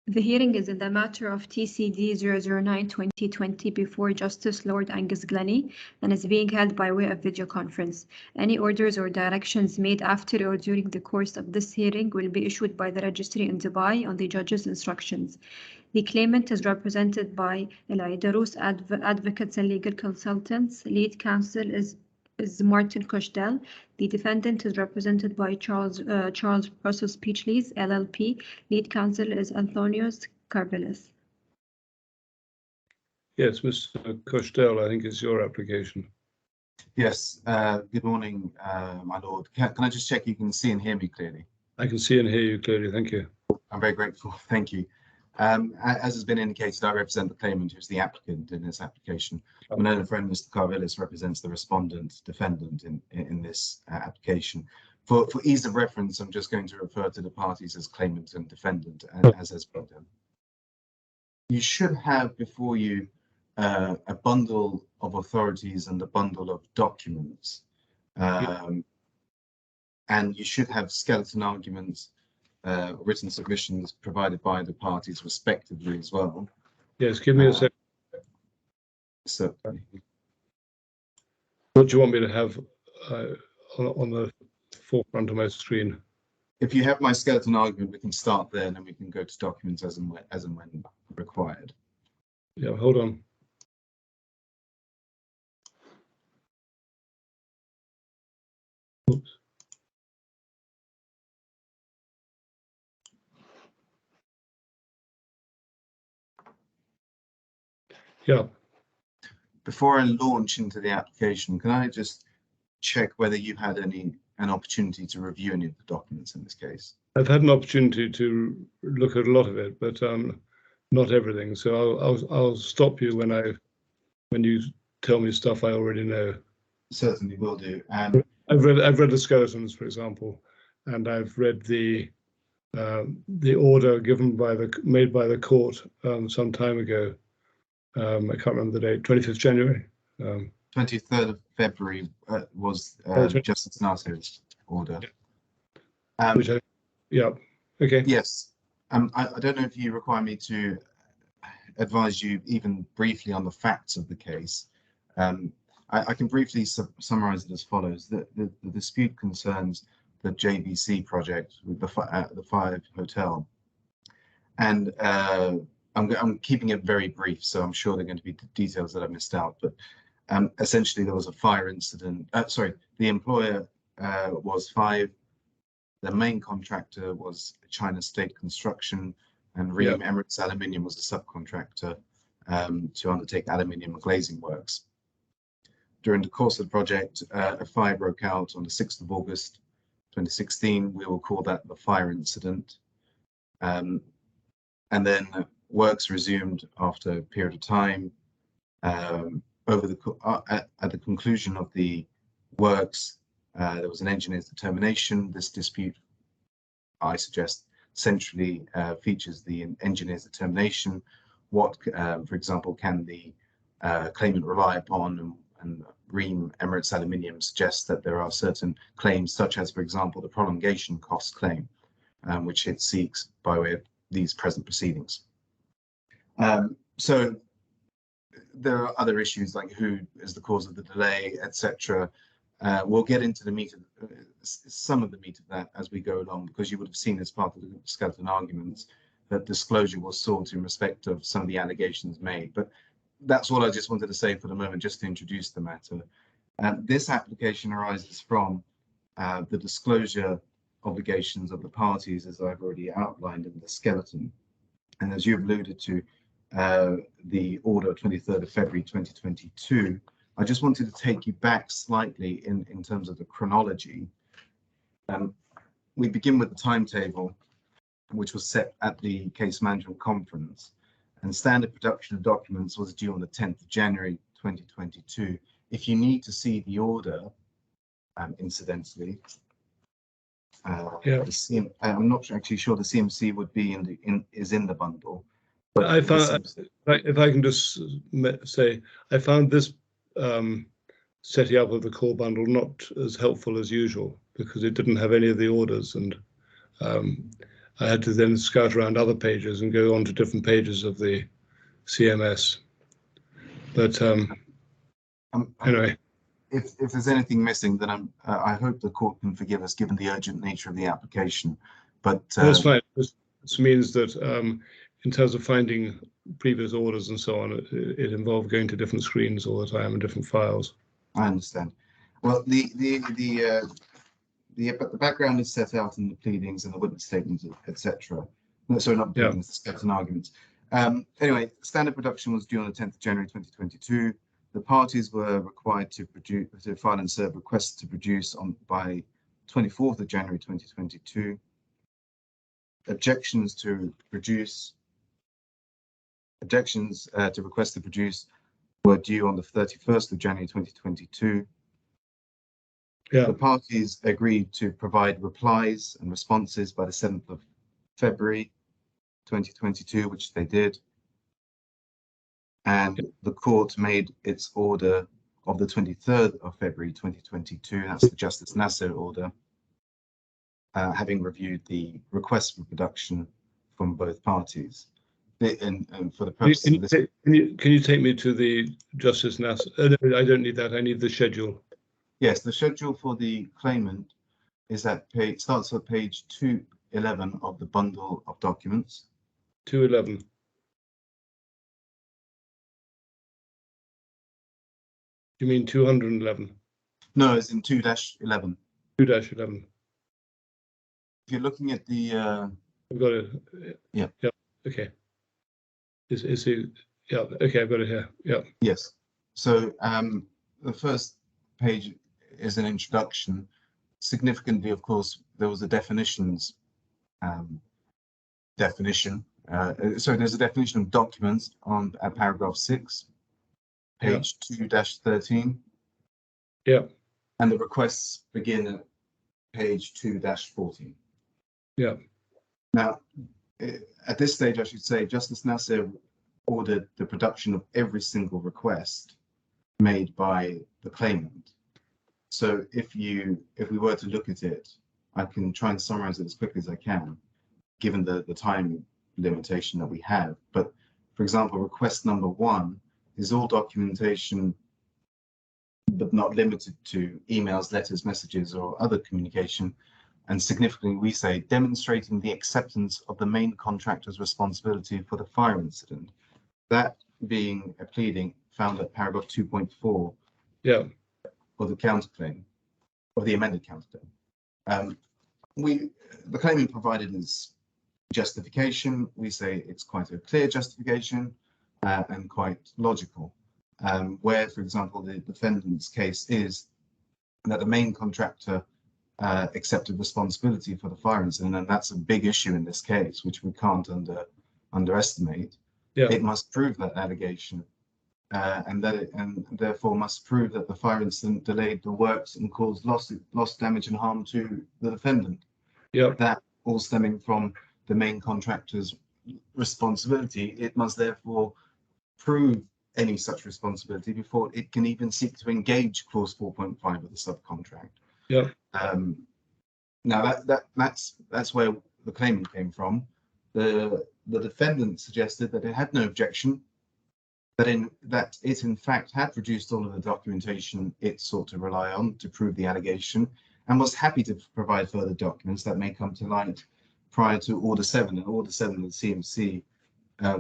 The hearing is in the matter of TCD 009-2020 before Justice Lord Angus Glennie and is being held by way of video conference. Any orders or directions made after or during the course of this hearing will be issued by the registry in Dubai on the judge's instructions. The claimant is represented by Darus Advocates and Legal Consultants. Lead counsel is Martin Koshdell. The defendant is represented by Charles Russell Speechleys, LLP. Lead counsel is Anthonios Karvelis. Yes, Mr. Koshdell, I think it's your application. Yes, good morning, my lord. Can I just check you can see and hear me clearly? I can see and hear you clearly, thank you. I'm very grateful, thank you. As has been indicated, I represent the claimant who's the applicant in this application. My known friend, Mr. Karvelis, represents the respondent defendant in this application. For ease of reference, I'm just going to refer to the parties as claimant and defendant, as has been done. You should have before you a bundle of authorities and a bundle of documents. And you should have skeleton arguments, written submissions provided by the parties respectively as well. Yes, give me a second. Certainly. What do you want me to have on the forefront of my screen? If you have my skeleton argument, we can start there and then we can go to documents as and when required. Yeah, hold on. Oops. Yeah. Before I launch into the application, can I just check whether you've had an opportunity to review any of the documents in this case? I've had an opportunity to look at a lot of it, but not everything. So I'll stop you when you tell me stuff I already know. Certainly will do. I've read the skeletons, for example, and I've read the order made by the court some time ago. I can't remember the date. 25th January. 23rd of February was Justice Nasser's order. Yeah. Okay. Yes. I don't know if you require me to advise you even briefly on the facts of the case. I can briefly summarize it as follows. The dispute concerns the JVC project with the Five Hotel. And I'm keeping it very brief, so I'm sure there are going to be details that I missed out. But essentially, there was a fire incident. The employer was Five. The main contractor was China State Construction, and Reem Emirates Aluminium was the subcontractor to undertake aluminium glazing works. During the course of the project, a fire broke out on the 6th of August 2016. We will call that the fire incident. And then works resumed after a period of time. At the conclusion of the works, there was an engineer's determination. This dispute, I suggest, centrally features the engineer's determination. What, for example, can the claimant rely upon? And Reem Emirates Aluminium suggests that there are certain claims, such as, for example, the prolongation cost claim, which it seeks by way of these present proceedings. So there are other issues like who is the cause of the delay, etc. We'll get into the meat of some of the meat of that as we go along, because you would have seen as part of the skeleton arguments that disclosure was sought in respect of some of the allegations made. But that's all I just wanted to say for the moment, just to introduce the matter. This application arises from the disclosure obligations of the parties, as I've already outlined in the skeleton. And as you've alluded to, the order 23rd of February 2022, I just wanted to take you back slightly in terms of the chronology. We begin with the timetable, which was set at the case management conference, and standard production of documents was due on the 10th of January 2022. If you need to see the order, incidentally, I'm not actually sure the CMC would be is in the bundle. But I found, if I can just say, I found this setting up of the core bundle not as helpful as usual, because it didn't have any of the orders, and I had to then scout around other pages and go on to different pages of the CMS. But anyway. If there's anything missing, then I hope the court can forgive us, given the urgent nature of the application. But that's fine. This means that in terms of finding previous orders and so on, it involved going to different screens all the time and different files. I understand. Well, the background is set out in the pleadings and the witness statements, etc. No, sorry, not pleadings, the steps and arguments. Anyway, standard production was due on the 10th of January 2022. The parties were required to file and serve requests to produce by 24th of January 2022. Objections to request to produce were due on the 31st of January 2022. The parties agreed to provide replies and responses by the 7th of February 2022, which they did. And the court made its order of the 23rd of February 2022. That's the Justice Nasser order, having reviewed the request for production from both parties. And for the purpose of this, can you take me to the Justice Nasser? I don't need that. I need the schedule. Yes, the schedule for the claimant is at starts at page 211 of the bundle of documents. 211. You mean 211? No, it's in 2-11. 2-11. If you're looking at the I've got it. Yeah. Okay. Is it? Yeah. Okay, I've got it here. Yeah. Yes. So the first page is an introduction. Significantly, of course, there was a definitions definition. So there's a definition of documents at paragraph 6, page 2-13. Yeah. And the requests begin at page 2-14. Yeah. Now, at this stage, I should say, Justice Nasser ordered the production of every single request made by the claimant. So if we were to look at it, I can try and summarize it as quickly as I can, given the time limitation that we have. But for example, request number 1 is all documentation, but not limited to emails, letters, messages, or other communication. And significantly, we say demonstrating the acceptance of the main contractor's responsibility for the fire incident. That being a pleading found at paragraph 2.4. Yeah. Of the counterclaim, of the amended counterclaim. The claimant provided his justification. We say it's quite a clear justification and quite logical. Where, for example, the defendant's case is that the main contractor accepted responsibility for the fire incident, and that's a big issue in this case, which we can't underestimate. Yeah. It must prove that allegation, and therefore must prove that the fire incident delayed the works and caused loss, damage, and harm to the defendant. Yeah. That all stemming from the main contractor's responsibility. It must therefore prove any such responsibility before it can even seek to engage clause 4.5 of the subcontract. Yeah. Now that's where the claimant came from. The defendant suggested that it had no objection, that it in fact had produced all of the documentation it sought to rely on to prove the allegation, and was happy to provide further documents that may come to light prior to Order 7. And Order 7 of the CMC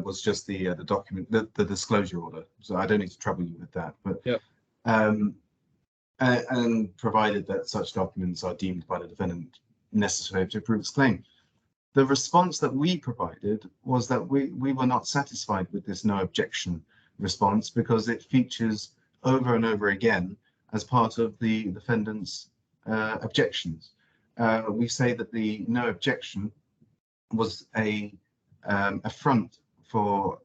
was just the document, the disclosure order. So I don't need to trouble you with that. But yeah. And provided that such documents are deemed by the defendant necessary to prove its claim. The response that we provided was that we were not satisfied with this no objection response, because it features over and over again as part of the defendant's objections. We say that the no objection was a front for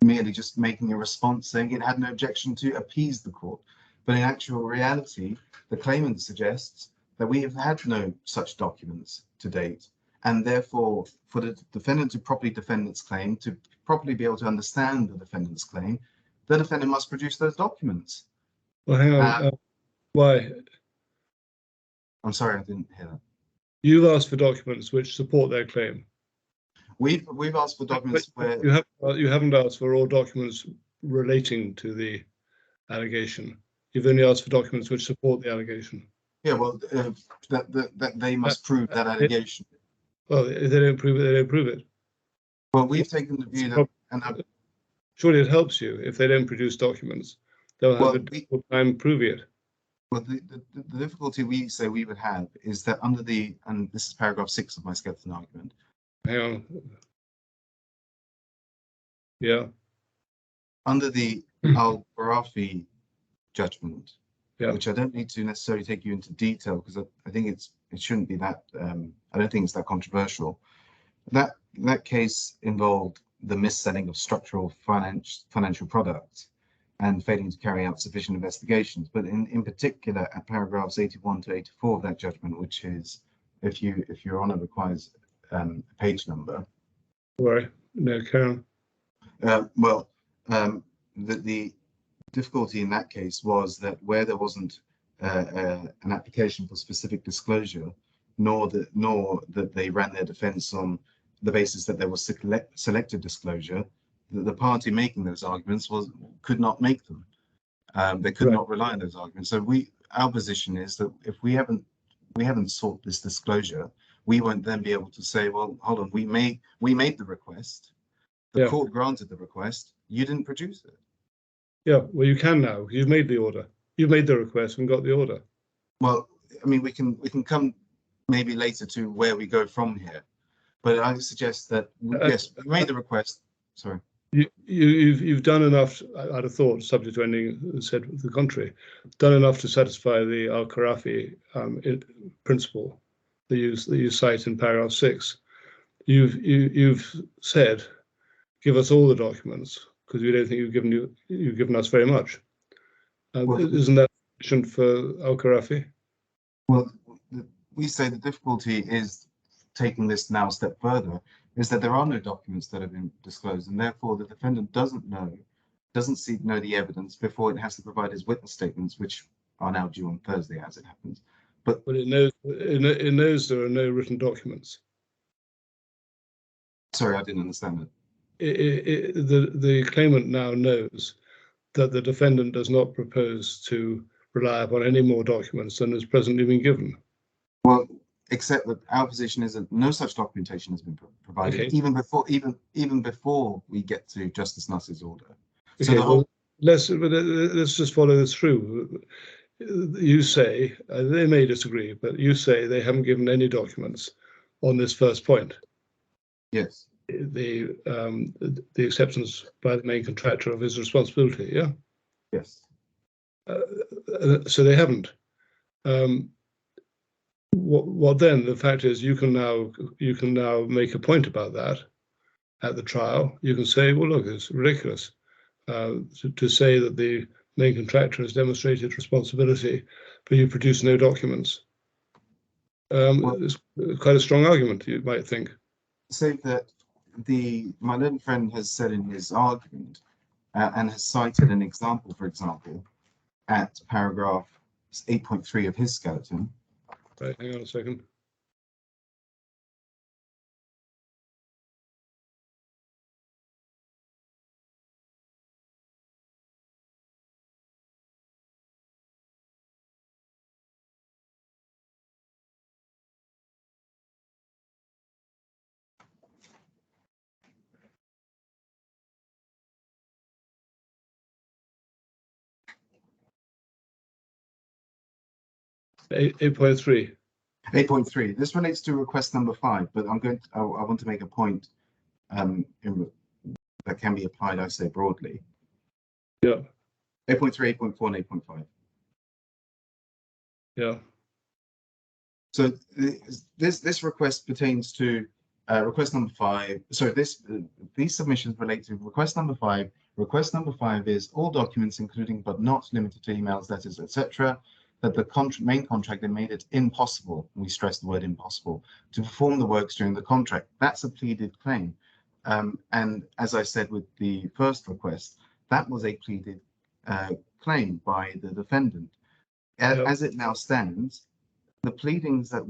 merely just making a response saying it had no objection to appease the court. But in actual reality, the claimant suggests that we have had no such documents to date. And therefore, for the defendant to properly defend its claim, to properly be able to understand the defendant's claim, the defendant must produce those documents. Well, hang on. Why? I'm sorry, I didn't hear that. You've asked for documents which support their claim. We've asked for documents where You haven't asked for all documents relating to the allegation. You've only asked for documents which support the allegation. yeah, well, that they must prove that allegation. Well, if they don't prove it, they don't prove it. Well, we've taken the view that, and surely it helps you if they don't produce documents. They'll have a difficult time proving it. well, the difficulty we say we would have is that under the, and this is paragraph 6 of my skeleton argument. Hang on. Yeah. Under the Al-Gharafi judgment, yeah. which I don't need to necessarily take you into detail because I think it shouldn't be that, I don't think it's that controversial. That case involved the mis-selling of structural financial products and failing to carry out sufficient investigations. But in particular, at paragraphs 81 to 84 of that judgment, which is, if your honour requires a page number. Right. No, Karen. The difficulty in that case was that where there wasn't an application for specific disclosure, nor that they ran their defence on the basis that there was selective disclosure, the party making those arguments could not make them. They could not rely on those arguments. So our position is that if we haven't sought this disclosure, we won't then be able to say, well, hold on, we made the request, the court granted the request, you didn't produce it. Yeah, well, you can now. You've made the order. You've made the request and got the order. Well, I mean, we can come maybe later to where we go from here, but I suggest that yes, we made the request. Sorry. You've done enough, I'd have thought, subject to anything said the contrary, done enough to satisfy the Al-Gharafi principle that you cite in paragraph 6. You've said, give us all the documents because we don't think you've given us very much. Isn't that sufficient for Al-Gharafi? Well, we say the difficulty is taking this now a step further, is that there are no documents that have been disclosed, and therefore the defendant doesn't know the evidence before it has to provide his witness statements, which are now due on Thursday, as it happens. But it knows there are no written documents. Sorry, I didn't understand that. The claimant now knows that the defendant does not propose to rely upon any more documents than has presently been given. Well, except that our position is that no such documentation has been provided, even before we get to Justice Nuss's order. So well, let's just follow this through. You say they may disagree, but you say they haven't given any documents on this first point. Yes. The acceptance by the main contractor of his responsibility. Yeah. Yes. So they haven't. What then? The fact is, you can now make a point about that at the trial. You can say, well, look, it's ridiculous to say that the main contractor has demonstrated responsibility, but you produce no documents. It's quite a strong argument, you might think. Say that my learned friend has said in his argument and has cited an example, for example, at paragraph 8.3 of his skeleton. Right, hang on a second. Eight 8.3. 8.3. This relates to request number 5, but I want to make a point that can be applied, I say, broadly. Yeah. 8.3, 8.4, and 8.5. Yeah. So this request pertains to request number 5. So these submissions relate to request number 5. Request number 5 is all documents, including but not limited to emails, letters, etc., that the main contractor made it impossible, and we stress the word impossible, to perform the works during the contract. That's a pleaded claim. And as I said with the first request, that was a pleaded claim by the defendant. As it now stands, the pleadings that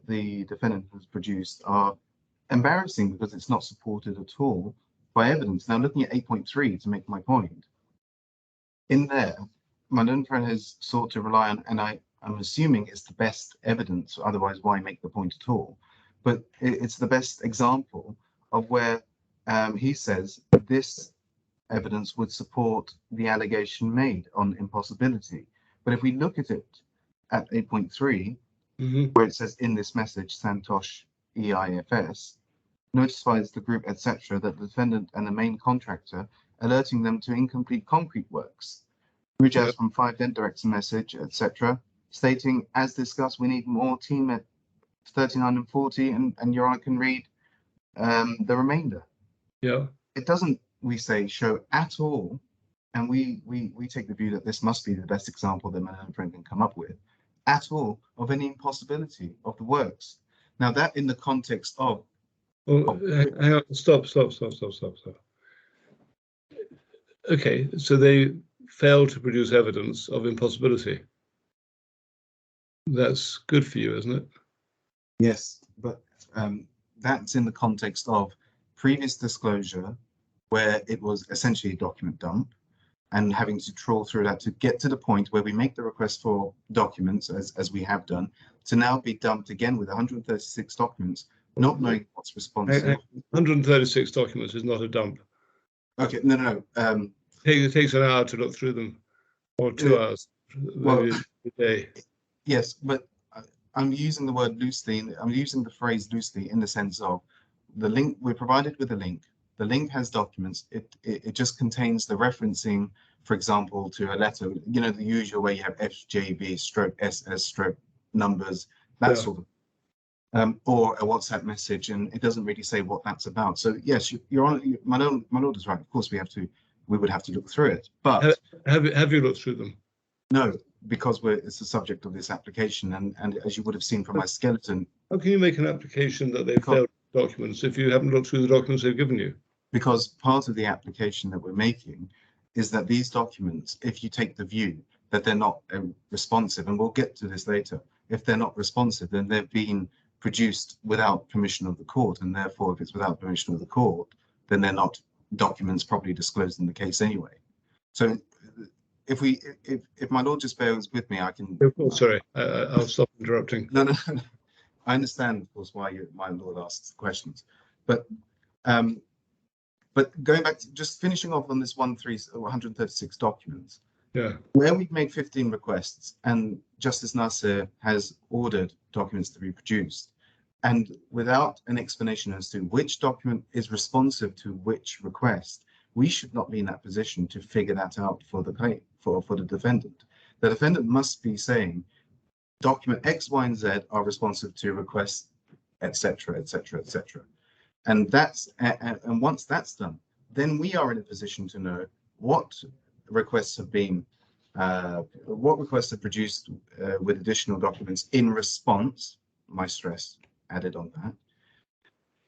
the defendant has produced are embarrassing because it's not supported at all by evidence. Now, looking at 8.3 to make my point, in there, my learned friend has sought to rely on, and I'm assuming it's the best evidence, otherwise why make the point at all? But it's the best example of where he says this evidence would support the allegation made on impossibility. But if we look at it at 8.3, where it says in this message, Santosh EIFS notifies the group, etc., that the defendant and the main contractor, alerting them to incomplete concrete works. Rujaz from 5 then directs a message, etc., stating, as discussed, we need more team at 39 and 40, and Your Honor can read the remainder. Yeah. It doesn't, we say, show at all, and we take the view that this must be the best example that my learned friend can come up with, at all, of any impossibility of the works. Now that in the context of... Well, hang on, stop. Okay, so they failed to produce evidence of impossibility. That's good for you, isn't it? Yes, but that's in the context of previous disclosure where it was essentially a document dump and having to trawl through that to get to the point where we make the request for documents, as we have done, to now be dumped again with 136 documents, not knowing what's responsive. 136 documents is not a dump. Okay, no. It takes an hour to look through them, or 2 hours, maybe a day. Yes, but I'm using the word loosely. I'm using the phrase loosely in the sense of the link. We're provided with a link. The link has documents. It just contains the referencing, for example, to a letter. You know, the usual way you have FJB stroke SS stroke numbers, that sort of, or a WhatsApp message, and it doesn't really say what that's about. So yes, you're on. My lord is right. Of course, we would have to look through it. But have you looked through them? No, because it's the subject of this application, and as you would have seen from my skeleton. How can you make an application that they failed documents if you haven't looked through the documents they've given you? Because part of the application that we're making is that these documents, if you take the view that they're not responsive, and we'll get to this later, if they're not responsive, then they've been produced without permission of the court, and therefore if it's without permission of the court, then they're not documents properly disclosed in the case anyway. So if my lord just bears with me, I can... Oh, sorry, I'll stop interrupting. No. I understand, of course, why my lord asks the questions, but going back to just finishing off on this 136 documents, where we've made 15 requests and Justice Nasser has ordered documents to be produced, and without an explanation as to which document is responsive to which request, we should not be in that position to figure that out for the claim, for the defendant. The defendant must be saying document X, Y, and Z are responsive to requests, etc., etc., etc. And once that's done, then we are in a position to know what requests have been, what requests are produced with additional documents in response. My stress added on that.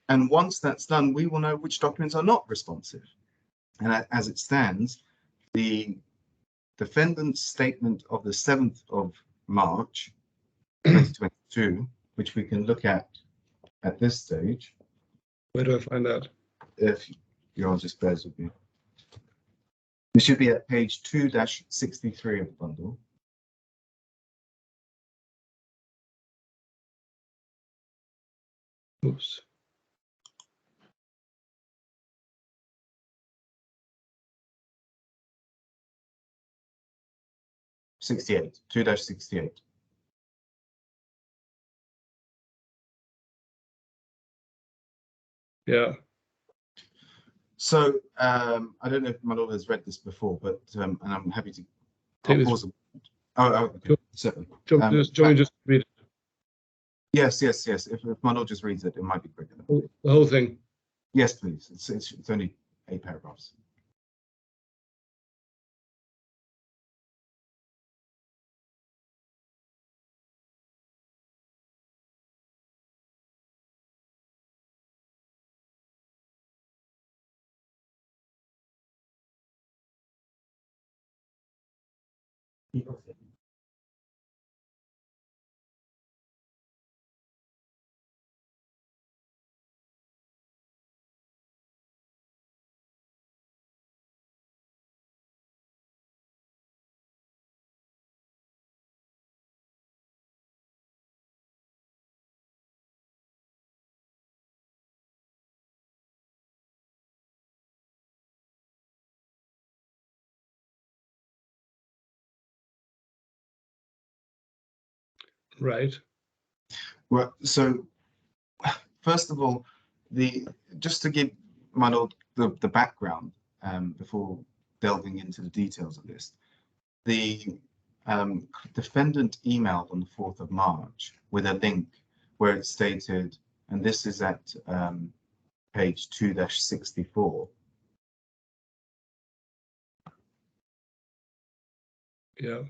And once that's done, we will know which documents are not responsive. And as it stands, the defendant's statement of the 7th of March, 2022, which we can look at this stage. Where do I find that? If you're just bears with me. It should be at page 2-63 of the bundle. Oops. '68, 2-68. Yeah. So I don't know if my lord has read this before, but and I'm happy to pause. Okay, certainly. Do you want me just read it? Yes. If my lord just reads it, it might be quicker. The whole thing. Yes, please. It's only 8 paragraphs. Right. Well, so first of all, just to give my lord the background before delving into the details of this, the defendant emailed on the 4th of March with a link where it stated, and this is at page 2-64. Yeah.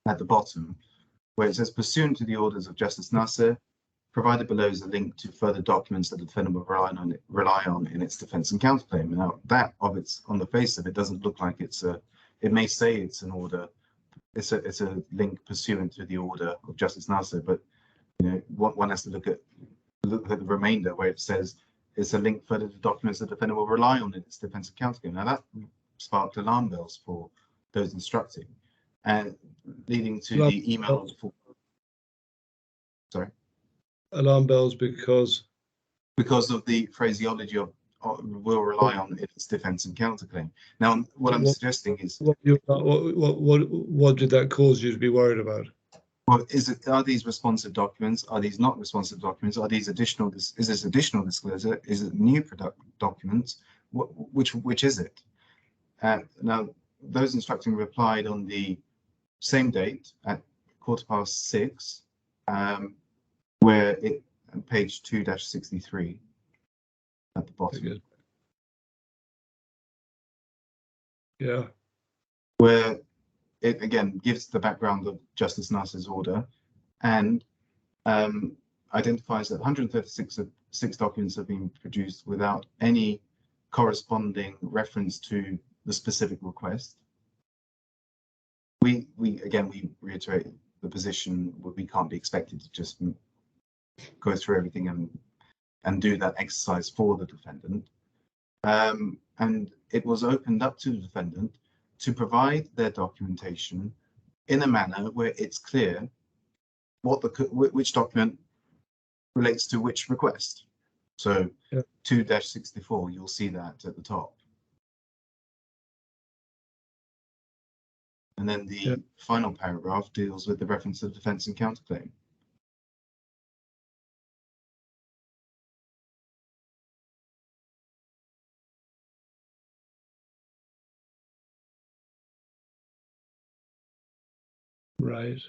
At the bottom, where it says, pursuant to the orders of Justice Nasser, provided below is a link to further documents that the defendant will rely on in its defense and counterclaim. Now, that on the face of it doesn't look like it may say it's an order. It's a link pursuant to the order of Justice Nasser, but one has to look at the remainder where it says it's a link further to documents the defendant will rely on in its defense and counterclaim. Now that sparked alarm bells for those instructing, and leading to the email. Sorry. Alarm bells because of the phraseology of will rely on its defense and counterclaim. Now, what I'm suggesting is, what did that cause you to be worried about? Well, are these responsive documents? Are these not responsive documents? Are these additional? Is this additional disclosure? Is it new documents? Which is it? Now, those instructing replied on the same date at 6:15, where it page 2-63 at the bottom. Yeah. Where it again gives the background of Justice Nasser's order and identifies that 136 documents have been produced without any corresponding reference to the specific request. We reiterate the position where we can't be expected to just go through everything and do that exercise for the defendant. And it was opened up to the defendant to provide their documentation in a manner where it's clear which document relates to which request. So 2-64, you'll see that at the top. And then the final paragraph deals with the reference to the defense and counterclaim. Right.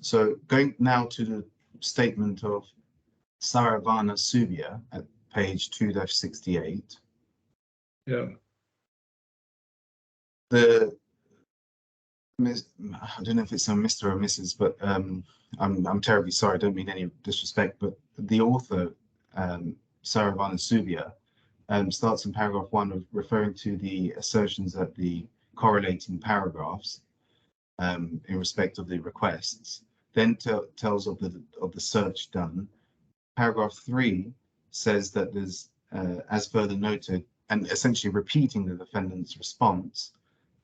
So going now to the statement of Saravana Subia at page 2-68. Yeah. I don't know if it's a Mr. or Mrs., but I'm terribly sorry. I don't mean any disrespect, but the author, Saravana Subia, starts in paragraph 1 referring to the assertions that the correlating paragraphs in respect of the requests, then tells of the search done. Paragraph 3 says that there's, as further noted, and essentially repeating the defendant's response.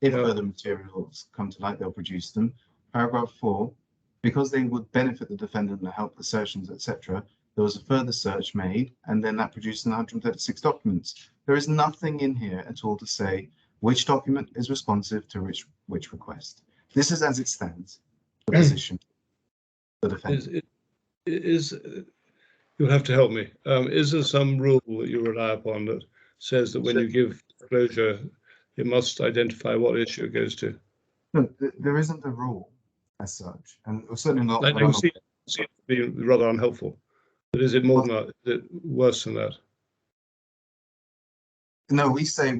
If further materials come to light, they'll produce them. Paragraph 4, because they would benefit the defendant and help assertions, etc., there was a further search made, and then that produced 136 documents. There is nothing in here at all to say which document is responsive to which request. This is as it stands, the position of the defendant. You'll have to help me. Is there some rule that you rely upon that says that when you give disclosure, you must identify what issue it goes to? No, there isn't a rule as such, and certainly not. I can see it to be rather unhelpful. But is it more than that? Is it worse than that? No, we say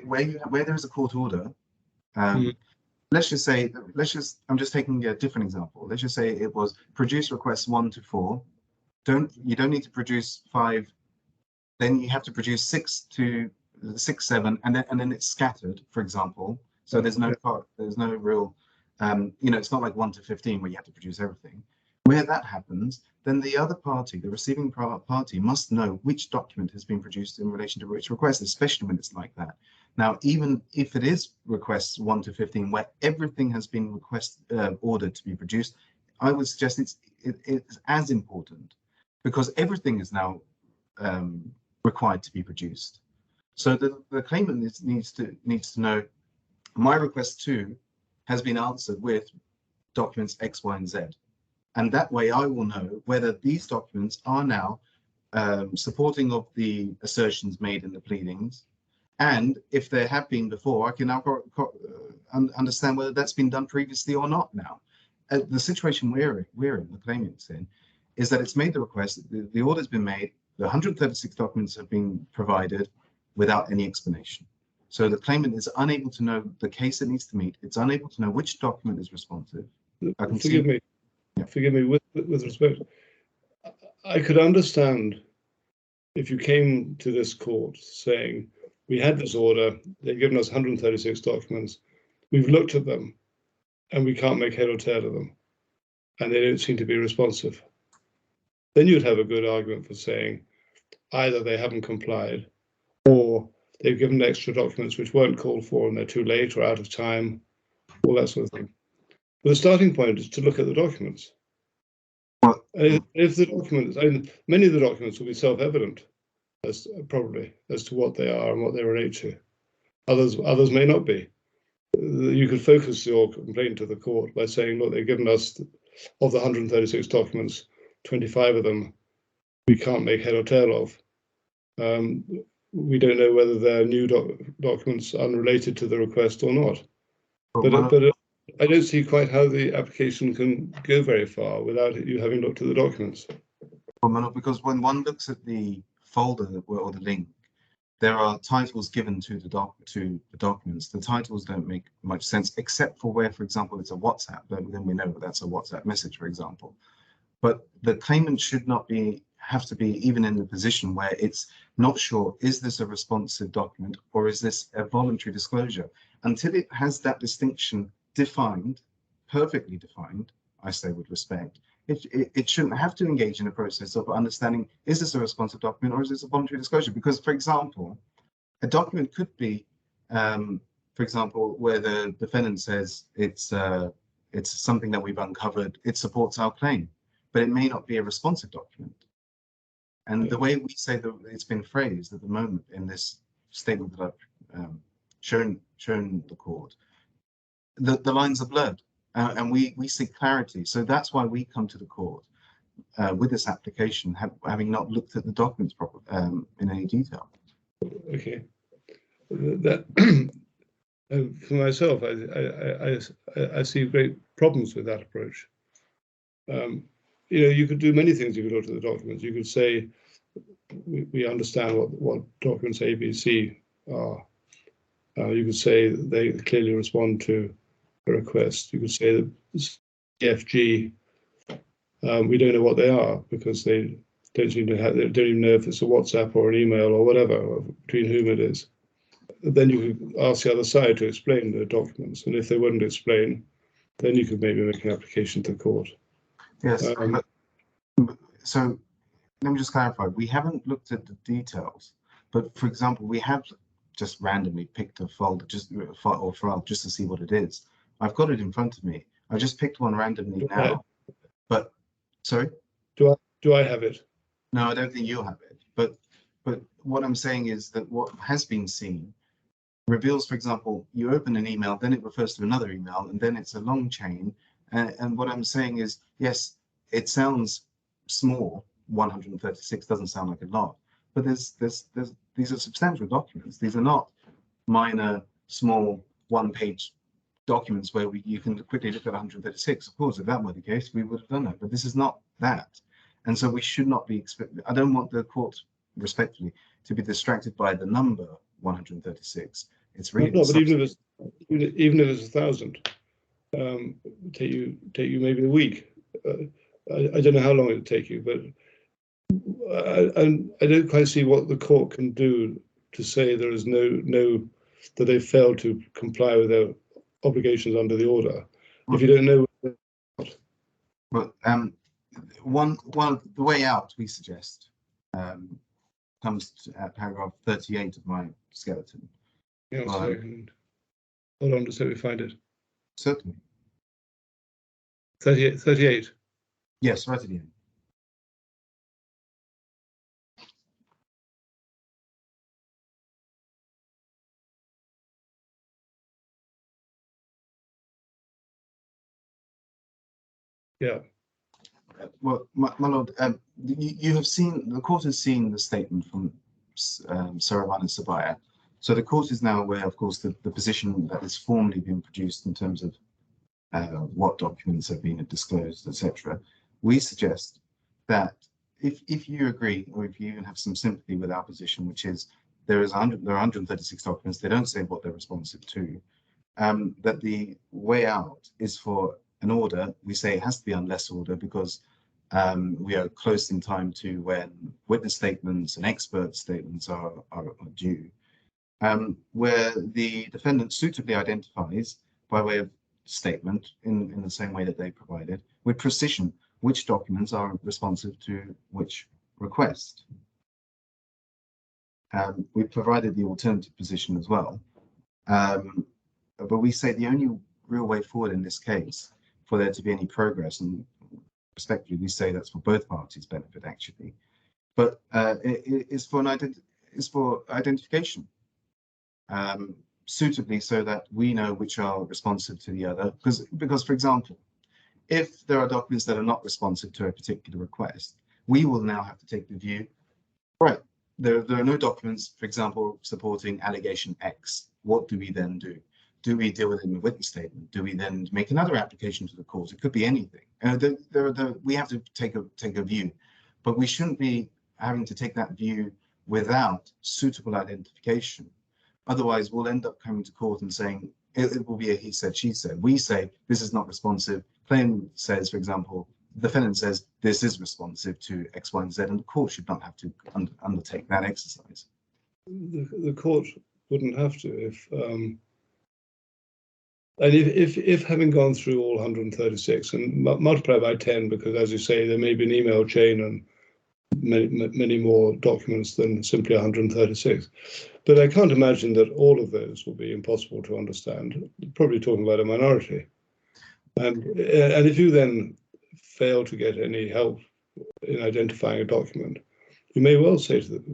where there is a court order. Let's just say, I'm just taking a different example. Let's just say it was produce requests 1 to 4. You don't need to produce 5. Then you have to produce 6 to 6, 7, and then it's scattered, for example. So there's no real, it's not like 1 to 15 where you have to produce everything. Where that happens, then the other party, the receiving party, must know which document has been produced in relation to which request, especially when it's like that. Now, even if it is requests 1 to 15, where everything has been ordered to be produced, I would suggest it's as important, because everything is now required to be produced. So the claimant needs to know, my request 2 has been answered with documents X, Y, and Z. And that way I will know whether these documents are now supporting of the assertions made in the pleadings. And if there have been before, I can now understand whether that's been done previously or not now. The situation we're in, the claimant's in, is that it's made the request, the order's been made, the 136 documents have been provided without any explanation. So the claimant is unable to know the case it needs to meet. It's unable to know which document is responsive. Forgive me, with respect, I could understand if you came to this court saying, we had this order, they've given us 136 documents, we've looked at them, and we can't make head or tail of them, and they don't seem to be responsive. Then you'd have a good argument for saying either they haven't complied, or they've given extra documents which weren't called for and they're too late or out of time, all that sort of thing. But the starting point is to look at the documents. If the documents, many of the documents will be self-evident, probably, as to what they are and what they relate to. Others may not be. You could focus your complaint to the court by saying, look, they've given us, of the 136 documents, 25 of them we can't make head or tail of. We don't know whether they're new documents unrelated to the request or not. But I don't see quite how the application can go very far without you having looked at the documents. Well, because when one looks at the folder or the link, there are titles given to the documents. The titles don't make much sense, except for where, for example, it's a WhatsApp. Then we know that that's a WhatsApp message, for example. But the claimant should not have to be even in the position where it's not sure, is this a responsive document or is this a voluntary disclosure? Until it has that distinction defined, perfectly defined, I say with respect, it shouldn't have to engage in a process of understanding, is this a responsive document or is this a voluntary disclosure? Because, for example, a document could be, for example, where the defendant says it's something that we've uncovered, it supports our claim, but it may not be a responsive document. And the way we say that it's been phrased at the moment in this statement that I've shown the court, the lines are blurred, and we seek clarity. So that's why we come to the court with this application, having not looked at the documents properly in any detail. Okay. That for myself, I see great problems with that approach. You could do many things if you look at the documents. You could say, we understand what documents A, B, C are. You could say they clearly respond to a request. You could say that CFG, we don't know what they are because they don't seem to have, they don't even know if it's a WhatsApp or an email or whatever, or between whom it is. Then you could ask the other side to explain the documents, and if they wouldn't explain, then you could maybe make an application to court. Yes, so let me just clarify. We haven't looked at the details, but for example, we have just randomly picked a folder, or file, just to see what it is. I've got it in front of me. I just picked one randomly now. But sorry, do I have it? No, I don't think you have it. But what I'm saying is that what has been seen reveals, for example, you open an email, then it refers to another email, and then it's a long chain. And what I'm saying is, yes, it sounds small. 136 doesn't sound like a lot, but these are substantial documents. These are not minor, small, one-page documents where you can quickly look at 136. Of course, if that were the case, we would have done that, but this is not that. And so we should not be I don't want the court, respectfully, to be distracted by the number 136. It's really no, but even if it's 1,000, take you maybe a week. I don't know how long it would take you, but I don't quite see what the court can do to say there is no that they failed to comply with their obligations under the order. If you don't know. Well, the way out we suggest comes at paragraph 38 of my skeleton. Yeah, hold on, just let me find it. Certainly. 38. Yes, right at the end. Yeah. Well, my lord, you have seen, the court has seen the statement from Saravan Sabaya. So the court is now aware, of course, the position that has formally been produced in terms of what documents have been disclosed, etc. We suggest that if you agree, or if you even have some sympathy with our position, which is there are 136 documents, they don't say what they're responsive to, that the way out is for an order. We say it has to be unless order because we are close in time to when witness statements and expert statements are due, where the defendant suitably identifies by way of statement in the same way that they provided with precision which documents are responsive to which request. We provided the alternative position as well, but we say the only real way forward in this case for there to be any progress, and respectfully we say that's for both parties' benefit actually, but it is for identification, suitably, so that we know which are responsive to the other. Because for example, if there are documents that are not responsive to a particular request, we will now have to take the view, right, there are no documents, for example, supporting allegation X. What do we then do? Do we deal with it in a witness statement? Do we then make another application to the court? It could be anything. We have to take a view, but we shouldn't be having to take that view without suitable identification. Otherwise, we'll end up coming to court and saying it will be a he said, she said. We say this is not responsive. Claimant says, for example, the defendant says this is responsive to X, Y, and Z, and the court should not have to undertake that exercise. The court wouldn't have to if having gone through all 136 and multiply by 10, because as you say, there may be an email chain and many more documents than simply 136. But I can't imagine that all of those will be impossible to understand. Probably talking about a minority. And if you then fail to get any help in identifying a document, you may well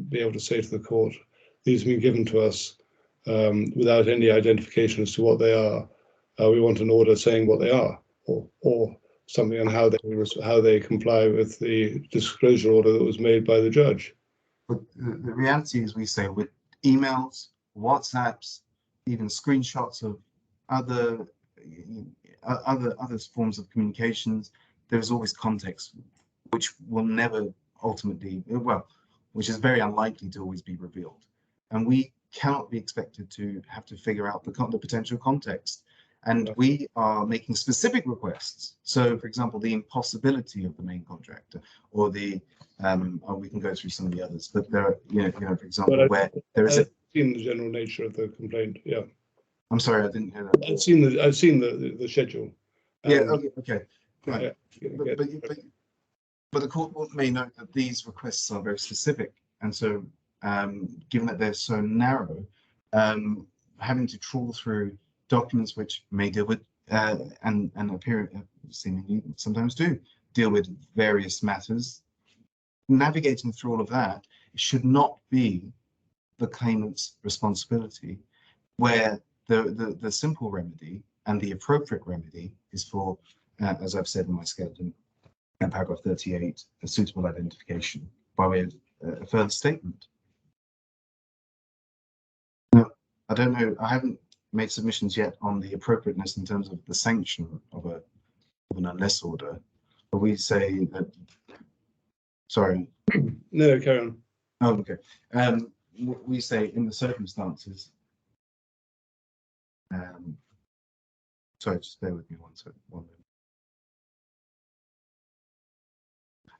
be able to say to the court, these have been given to us without any identification as to what they are. We want an order saying what they are, or something on how they comply with the disclosure order that was made by the judge. But the reality is, we say with emails, WhatsApps, even screenshots of other forms of communications, there is always context, which will never ultimately, well, which is very unlikely to always be revealed, and we cannot be expected to have to figure out the potential context. And we are making specific requests. So, for example, the impossibility of the main contractor, or the we can go through some of the others. But there are, for example, where there is. I've seen the general nature of the complaint. Yeah. I'm sorry, I didn't hear that. I've seen the schedule. Yeah. Okay. Right. Yeah, but the court may note that these requests are very specific, and so given that they're so narrow, having to trawl through documents which may deal with and appear seemingly sometimes do deal with various matters, navigating through all of that should not be the claimant's responsibility, where the simple remedy and the appropriate remedy is for, as I've said in my skeleton in paragraph 38, a suitable identification by way of a further statement. Now, I don't know, I haven't made submissions yet on the appropriateness in terms of the sanction of an unless order, but we say that. Sorry. No, carry on. Oh, okay. We say in the circumstances. Sorry, just bear with me one moment.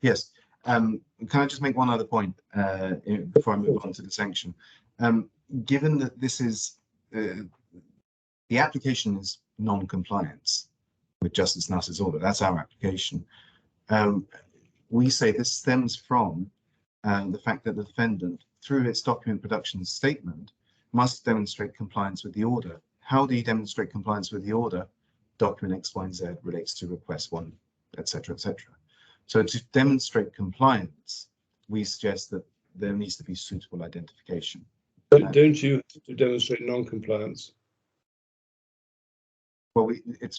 Yes. Can I just make one other point before I move on to the sanction? Given that this is the application is non-compliance with Justice Nasser's order. That's our application. We say this stems from the fact that the defendant, through its document production statement, must demonstrate compliance with the order. How do you demonstrate compliance with the order? Document X, Y, and Z relates to request 1, etc., etc. So to demonstrate compliance, we suggest that there needs to be suitable identification. Don't you have to demonstrate non-compliance? Well,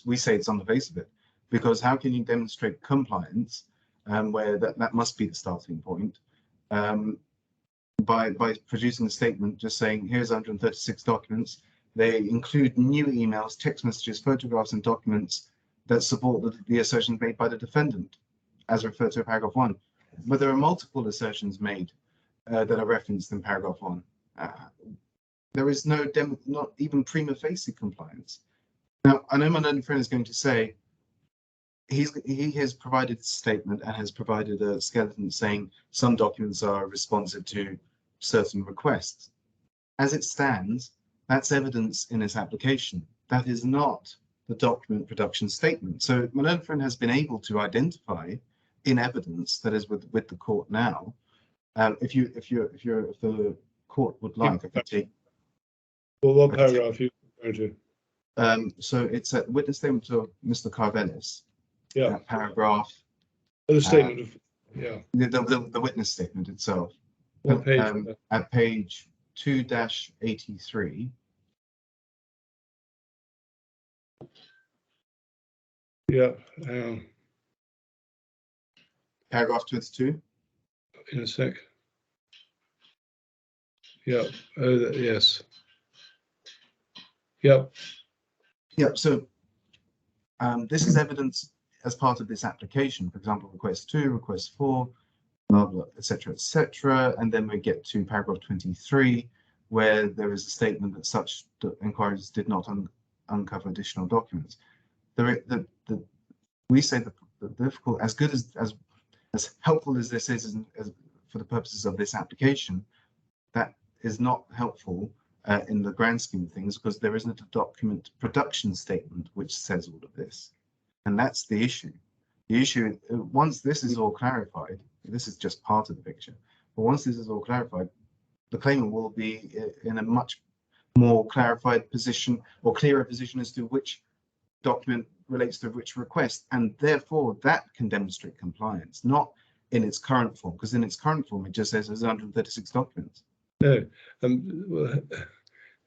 we say it's on the face of it, because how can you demonstrate compliance where that must be the starting point. By producing a statement just saying, here's 136 documents. They include new emails, text messages, photographs, and documents that support the assertions made by the defendant, as referred to in paragraph 1. But there are multiple assertions made that are referenced in paragraph 1. There is not even prima facie compliance. Now, I know my learned friend is going to say he has provided a statement and has provided a skeleton saying some documents are responsive to certain requests. As it stands, that's evidence in its application. That is not the document production statement. So my learned friend has been able to identify in evidence that is with the court now. If the court would like, I could take. Well, what paragraph are you referring to? So it's a witness statement of Mr. Carvelis. Yeah. Paragraph. The statement of, yeah. The witness statement itself. What page? At page 2-83. Yeah. Paragraph 22. In a sec. Yeah. Yes. Yep. Yep. So this is evidence as part of this application. For example, request 2, request 4, blah, blah, etc. And then we get to paragraph 23, where there is a statement that such inquiries did not uncover additional documents. We say that the difficult, as good as helpful as this is as for the purposes of this application, that is not helpful in the grand scheme of things, because there isn't a document production statement which says all of this. And that's the issue. The issue, once this is all clarified, this is just part of the picture, but once this is all clarified, the claimant will be in a much more clarified position or clearer position as to which document relates to which request, and therefore that can demonstrate compliance, not in its current form, because in its current form it just says there's 136 documents. No, well,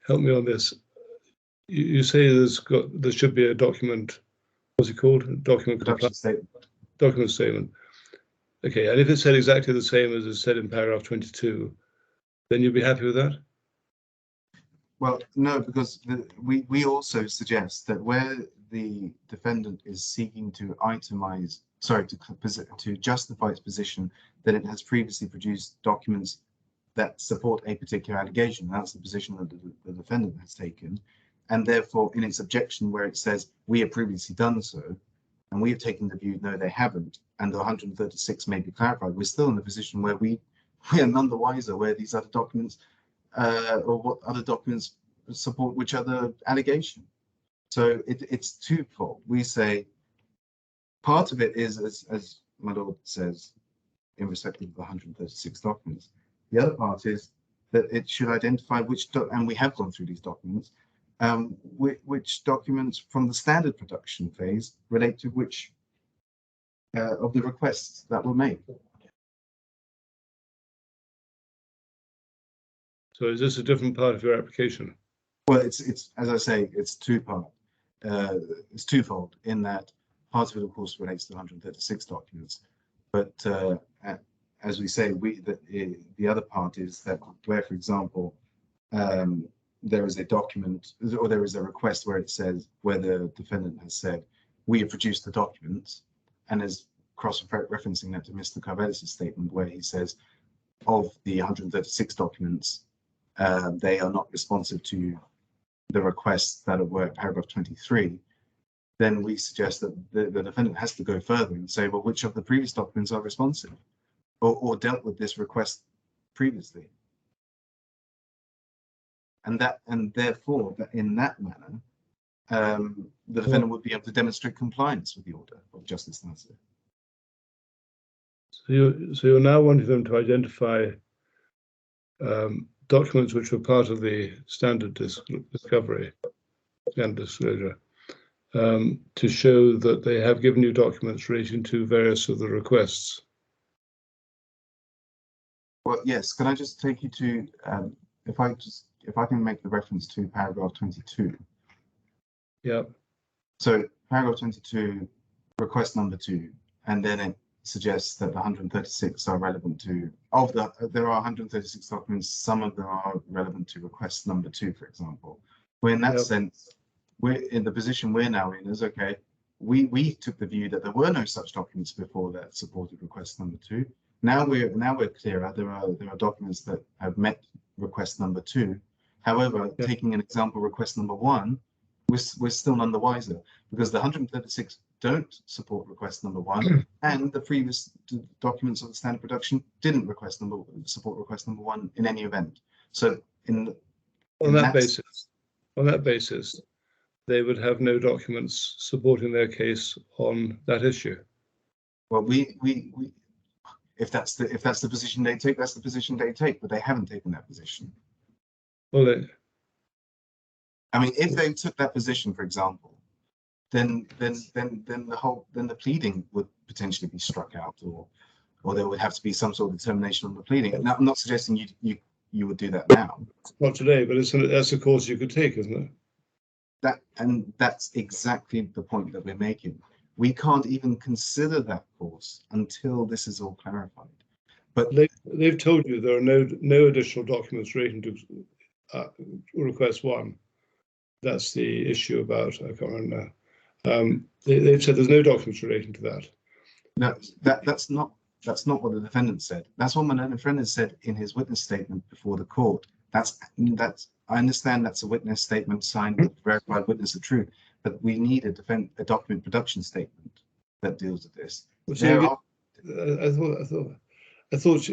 help me on this. You say there should be a document. What's it called? Document statement. Document statement. Okay, and if it said exactly the same as is said in paragraph 22, then you'd be happy with that? Well, no, because we also suggest that where the defendant is seeking to itemize, to justify its position that it has previously produced documents that support a particular allegation, that's the position that the defendant has taken, and therefore in its objection where it says we have previously done so, and we have taken the view no they haven't, and the 136 may be clarified, we're still in the position where we are none the wiser where these other documents or what other documents support which other allegation. So it's twofold. We say part of it is, as my lord says, in respect of the 136 documents. The other part is that it should identify which, and we have gone through these documents, which documents from the standard production phase relate to which of the requests that were made. So is this a different part of your application? Well, it's as I say, it's two-part. It's twofold in that part of it, of course, relates to 136 documents, but as we say, the other part is that where, for example, there is a document or there is a request where it says where the defendant has said we have produced the documents, and is cross-referencing that to Mr. Carvelis' statement where he says of the 136 documents, they are not responsive to the requests that were at paragraph 23, then we suggest that the defendant has to go further and say, well, which of the previous documents are responsive or dealt with this request previously? And therefore, in that manner, the defendant would be able to demonstrate compliance with the order of Justice Nasser. So you're now wanting them to identify documents which were part of the standard discovery and disclosure to show that they have given you documents relating to various of the requests. Well, yes. Can I just take you to if I can make the reference to paragraph 22. Yeah. So paragraph 22, request number 2, and then it suggests that the 136 are relevant to, there are 136 documents, some of them are relevant to request number 2, for example. Where in that sense, we're in the position we're now in is, okay, we took the view that there were no such documents before that supported request number 2. Now we're clearer. There are documents that have met request number 2. However, taking an example, request number 1, we're still none the wiser, because the 136 don't support request number 1, and the previous documents of the standard production didn't support request number 1 in any event. So on that basis, they would have no documents supporting their case on that issue. Well, if that's the position they take, that's the position they take, but they haven't taken that position. Well, I mean, if they took that position, for example, then the pleading would potentially be struck out, or there would have to be some sort of determination on the pleading. Now, I'm not suggesting you would do that now. Not today, but that's a course you could take, isn't it? That's exactly the point that we're making. We can't even consider that course until this is all clarified. But they've told you there are no additional documents relating to request 1. That's the issue about, I can't remember now. They've said there's no documents relating to that. No, that's not what the defendant said. That's what my defendant said in his witness statement before the court. I understand that's a witness statement signed with verified witness of truth, but we need a document production statement that deals with this. I thought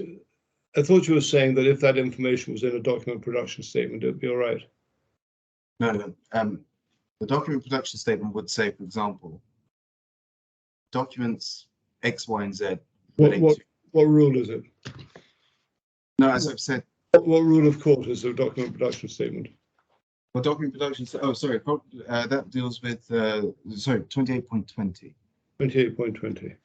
you were saying that if that information was in a document production statement, it would be all right. No. The document production statement would say, for example, documents X, Y, and Z. What rule is it? No, as I've said. What rule of court is a document production statement? Well, document production. Oh, sorry. That deals with 28.20. 28.20.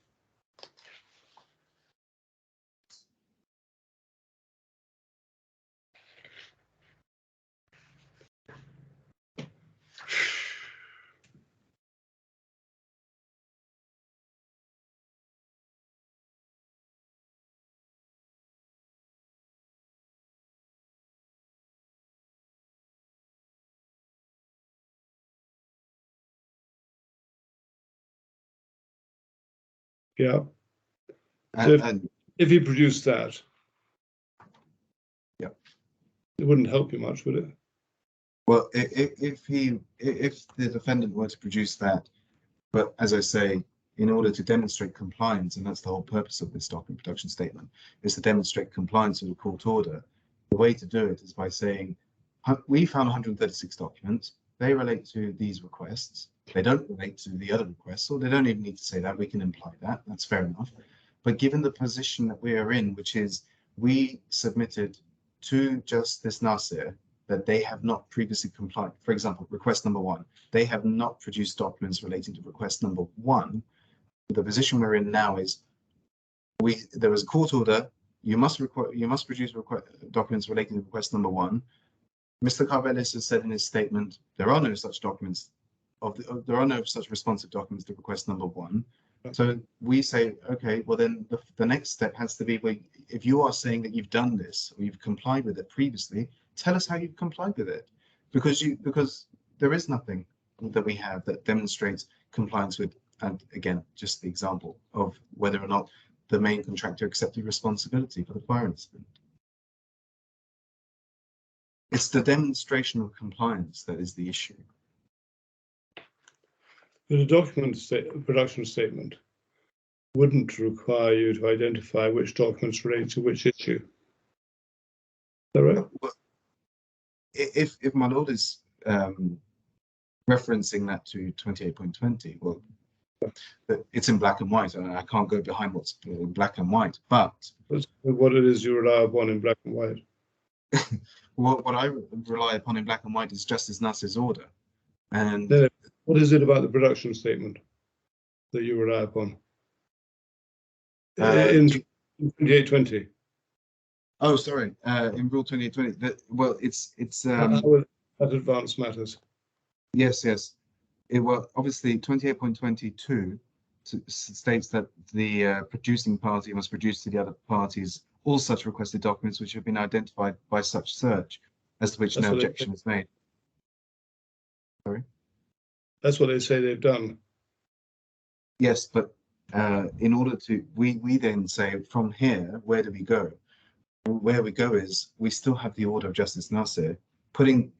Yeah. So if you produce that, it wouldn't help you much, would it? Well, if the defendant were to produce that, but as I say, in order to demonstrate compliance, and that's the whole purpose of this document production statement, is to demonstrate compliance with a court order. The way to do it is by saying, we found 136 documents. They relate to these requests. They don't relate to the other requests, or they don't even need to say that. We can imply that. That's fair enough. But given the position that we are in, which is we submitted to Justice Nasir that they have not previously complied. For example, request number 1, they have not produced documents relating to request number 1. The position we're in now is there was a court order. You must produce documents relating to request number 1. Mr. Carvelis has said in his statement there are no such documents. There are no such responsive documents to request number 1. So we say, okay, well then the next step has to be, if you are saying that you've done this or you've complied with it previously, tell us how you've complied with it, because there is nothing that we have that demonstrates compliance with, and again, just the example of whether or not the main contractor accepted responsibility for the fire incident. It's the demonstration of compliance that is the issue. But a document production statement wouldn't require you to identify which documents relate to which issue. Is that right? Well, if my lord is referencing that to 28.20, well, it's in black and white, and I can't go behind what's in black and white. But what it is you rely upon in black and white? What I rely upon in black and white is Justice Nasir's order. And what is it about the production statement that you rely upon? In 2820. Oh, sorry. In Rule 2820. Well, it's that advanced matters. Yes. Well, obviously 28.22 states that the producing party must produce to the other parties all such requested documents which have been identified by such search, as to which That's no what objection is made. Sorry? That's what they say they've done. Yes, but in order to, we then say, from here, where do we go? Where we go is, we still have the order of Justice Nasir putting,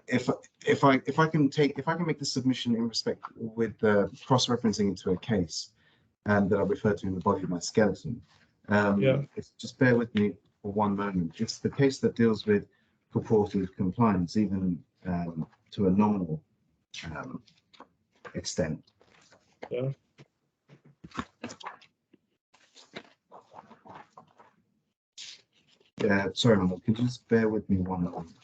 if I can make the submission in respect with cross-referencing into a case that I referred to in the body of my skeleton. Just bear with me for one moment. It's the case that deals with purported compliance, even to a nominal extent. Yeah. Sorry, Mama, could you just bear with me one moment?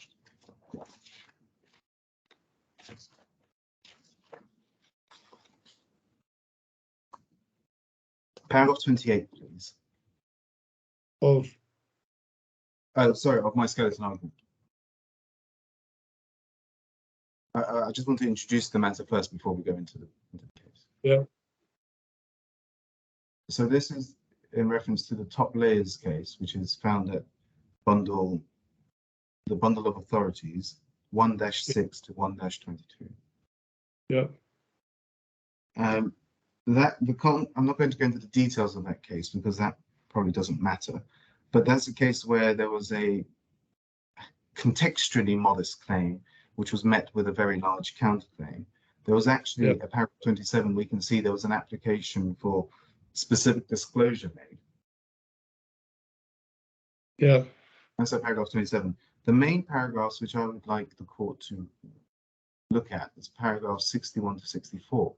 Paragraph 28, please. Of Sorry, of my skeleton argument. I just want to introduce the matter first before we go into the case. Yeah. So this is in reference to the top layers case, which is found at the bundle of authorities 1-6 to 1-22. Yeah. I'm not going to go into the details of that case because that probably doesn't matter. But that's a case where there was a contextually modest claim, which was met with a very large counterclaim. There was actually a paragraph 27, we can see there was an application for specific disclosure made. Yeah. That's at paragraph 27. The main paragraphs which I would like the court to look at is paragraph 61 to 64.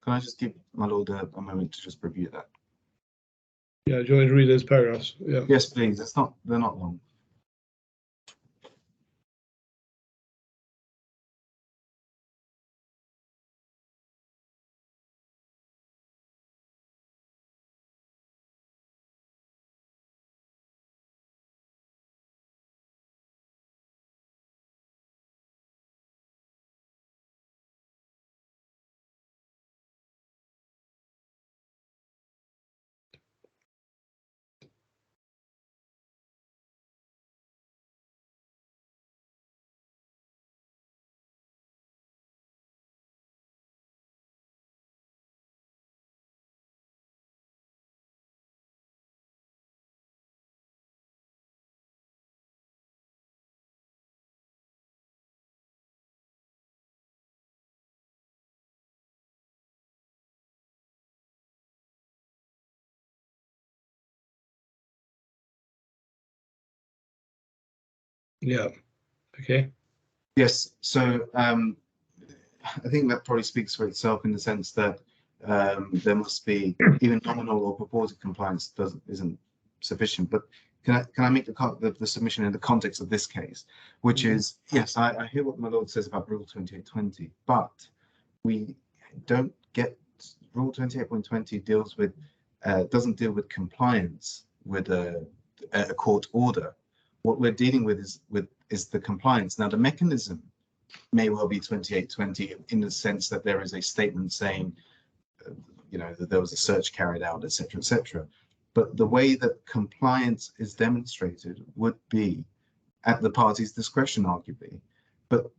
Can I just give my lord a moment to just review that? Yeah. Do you want me to read those paragraphs? Yeah. Yes, please. They're not long. Yeah. Okay. Yes. So I think that probably speaks for itself in the sense that there must be even nominal or purported compliance isn't sufficient. But can I make the submission in the context of this case, which is, yes, I hear what my lord says about Rule 2820, but we don't get Rule 28.20 deals with doesn't deal with compliance with a court order. What we're dealing with is the compliance. Now the mechanism may well be 2820 in the sense that there is a statement saying, that there was a search carried out, etc., etc. But the way that compliance is demonstrated would be at the party's discretion, arguably. But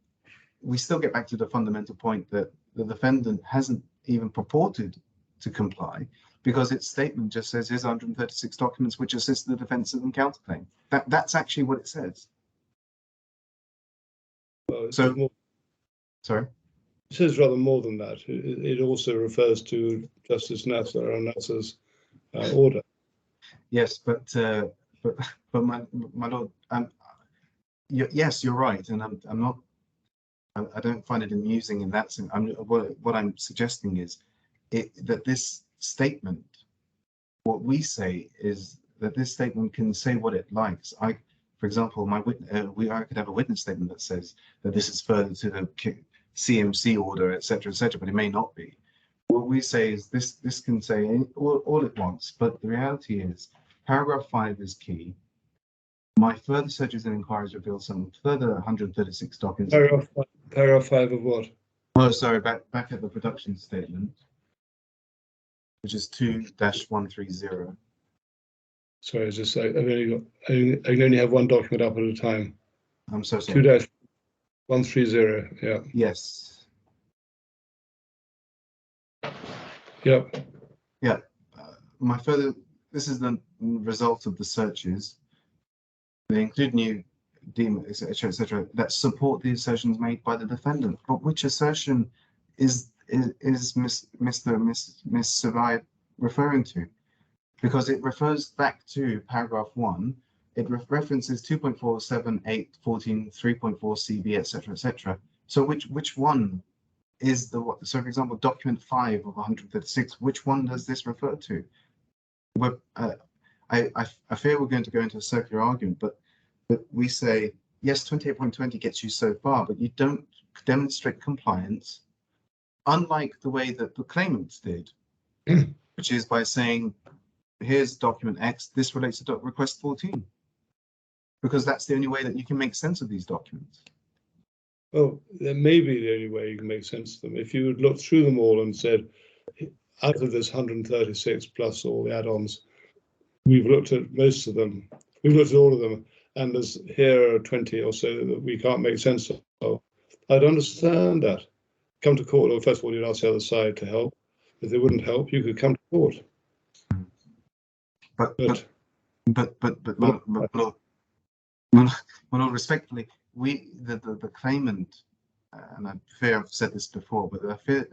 we still get back to the fundamental point that the defendant hasn't even purported to comply because its statement just says here's 136 documents which assist the defense of the counterclaim. That's actually what it says. Well, So, sorry? It says rather more than that. It also refers to Justice Nasser and Nasser's order. Yes, but my lord, yes, you're right, and I'm not. I don't find it amusing in that sense. What I'm suggesting is that this statement, what we say is that this statement can say what it likes. For example, I could have a witness statement that says that this is further to the CMC order, etc., but it may not be. What we say is this can say all it wants, but the reality is paragraph 5 is key. My further searches and inquiries reveal some further 136 documents. Paragraph 5 of what? Oh, sorry, back at the production statement, which is 2-130. Sorry, it's just I can only have one document up at a time. I'm so sorry. 2-130. Yeah. Yes. Yep. Yeah. This is the result of the searches. They include new demons, etc., that support the assertions made by the defendant. But which assertion is Miss Sabai referring to? Because it refers back to paragraph 1. It references 2.478, 14, 3.4 CB, etc., etc. So which one is the what? So for example, document 5 of 136. Which one does this refer to? I fear we're going to go into a circular argument, but we say yes, 28.20 gets you so far, but you don't demonstrate compliance, unlike the way that the claimants did, which is by saying, here's document X, this relates to request 14, because that's the only way that you can make sense of these documents. Well, that may be the only way you can make sense of them. If you would look through them all and said, out of this 136 plus all the add-ons, we've looked at most of them, we've looked at all of them, and there's here are 20 or so that we can't make sense of. I'd understand that. Come to court, or first of all, you'd ask the other side to help. If they wouldn't help, you could come to court. But respectfully, the claimant, and I fear I've said this before, but I fear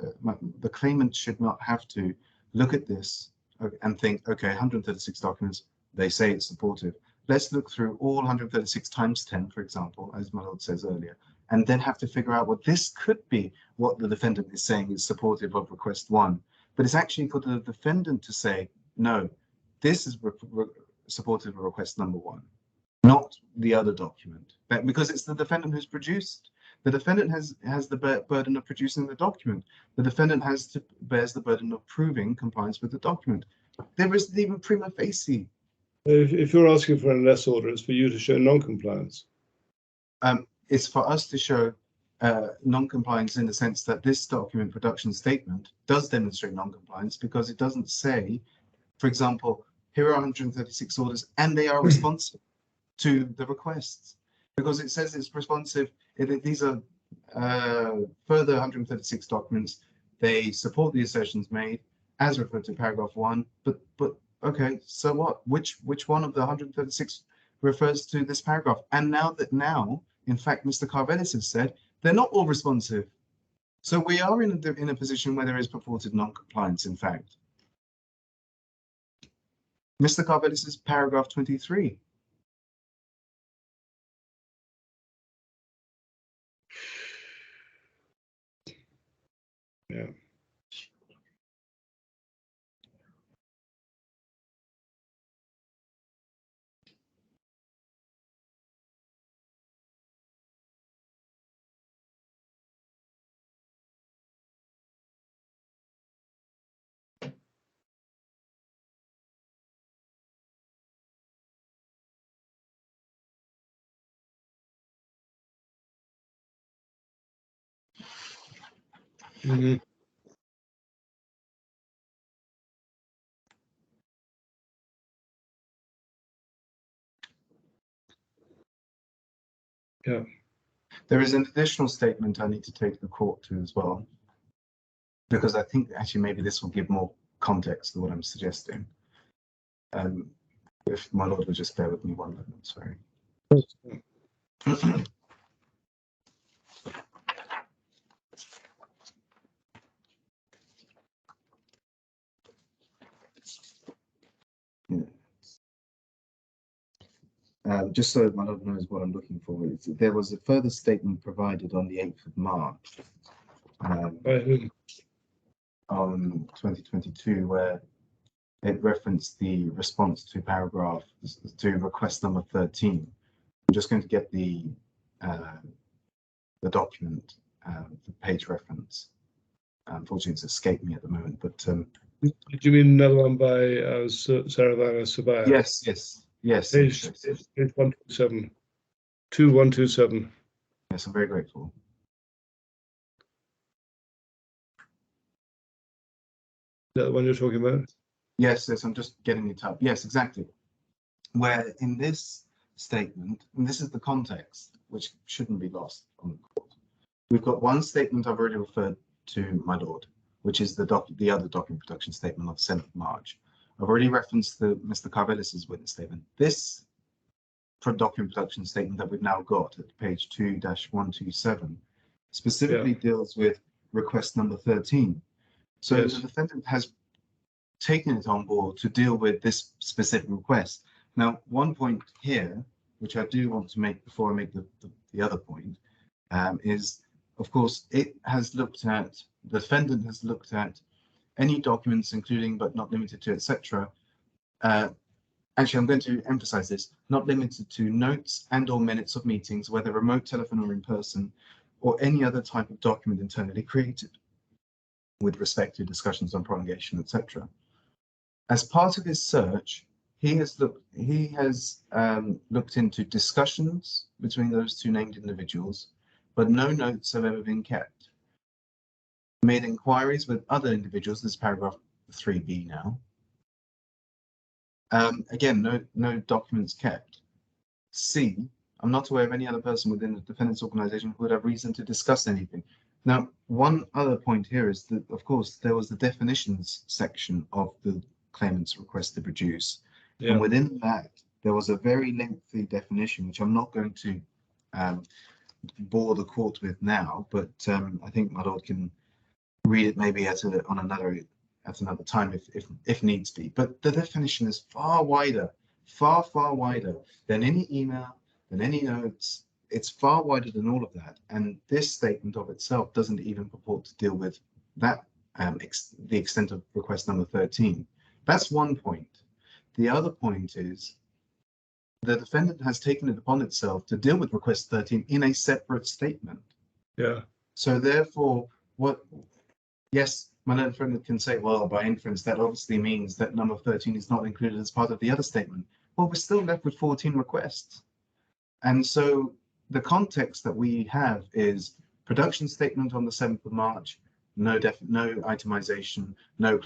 the claimant should not have to look at this and think, okay, 136 documents, they say it's supportive. Let's look through all 136 times 10, for example, as my lord says earlier, and then have to figure out what this could be, what the defendant is saying is supportive of request 1. But it's actually for the defendant to say, no, this is supportive of request number 1, not the other document, because it's the defendant who's produced. The defendant has the burden of producing the document. The defendant bears the burden of proving compliance with the document. There isn't even prima facie. If you're asking for an LS order, it's for you to show non-compliance. It's for us to show non-compliance in the sense that this document production statement does demonstrate non-compliance, because it doesn't say, for example, here are 136 orders and they are responsive to the requests, because it says it's responsive. These are further 136 documents. They support the assertions made as referred to paragraph 1. But okay, so what? Which one of the 136 refers to this paragraph? And now, in fact, Mr. Carvelis has said they're not all responsive. So we are in a position where there is purported non-compliance, in fact. Mr. Carvelis is paragraph 23. Yeah. Mm-hmm. Yeah. There is an additional statement I need to take the court to as well, because I think actually maybe this will give more context to what I'm suggesting. If my lord would just bear with me one moment, sorry. Just so my lord knows what I'm looking for, there was a further statement provided on the 8th of March on 2022, where it referenced the response to request number 13. I'm just going to get the document, the page reference. Unfortunately, it's escaped me at the moment, but do you mean another one by Saravana Sabaya? Yes. Yes. Page 127. 2127. Yes, I'm very grateful. Is that the one you're talking about? Yes, I'm just getting it up. Yes, exactly. Where in this statement, and this is the context, which shouldn't be lost on the court. We've got one statement I've already referred to, my lord, which is the other document production statement of 7th of March. I've already referenced Mr. Carvelis's witness statement. This document production statement that we've now got at page 2-127 specifically deals with request number 13. So the defendant has taken it on board to deal with this specific request. Now, one point here, which I do want to make before I make the other point, is, of course, the defendant has looked at any documents, including but not limited to, etc. Actually, I'm going to emphasize this, not limited to notes and or minutes of meetings, whether remote, telephone, or in person, or any other type of document internally created with respect to discussions on prolongation, etc. As part of his search, he has looked into discussions between those two named individuals, but no notes have ever been kept. Made inquiries with other individuals, this is paragraph 3b now. Again, no documents kept. C, I'm not aware of any other person within the defendant's organization who would have reason to discuss anything. Now, one other point here is that, of course, there was the definitions section of the claimant's request to produce. Yeah. And within that, there was a very lengthy definition, which I'm not going to bore the court with now, but I think my lord can read it maybe at another time if needs be. But the definition is far wider, far wider than any email, than any notes. It's far wider than all of that. And this statement of itself doesn't even purport to deal with that, the extent of request number 13. That's one point. The other point is the defendant has taken it upon itself to deal with request 13 in a separate statement. Yeah. So therefore, yes, my defendant can say, well, by inference, that obviously means that number 13 is not included as part of the other statement. Well, we're still left with 14 requests. And so the context that we have is production statement on the 7th of March, no itemization, no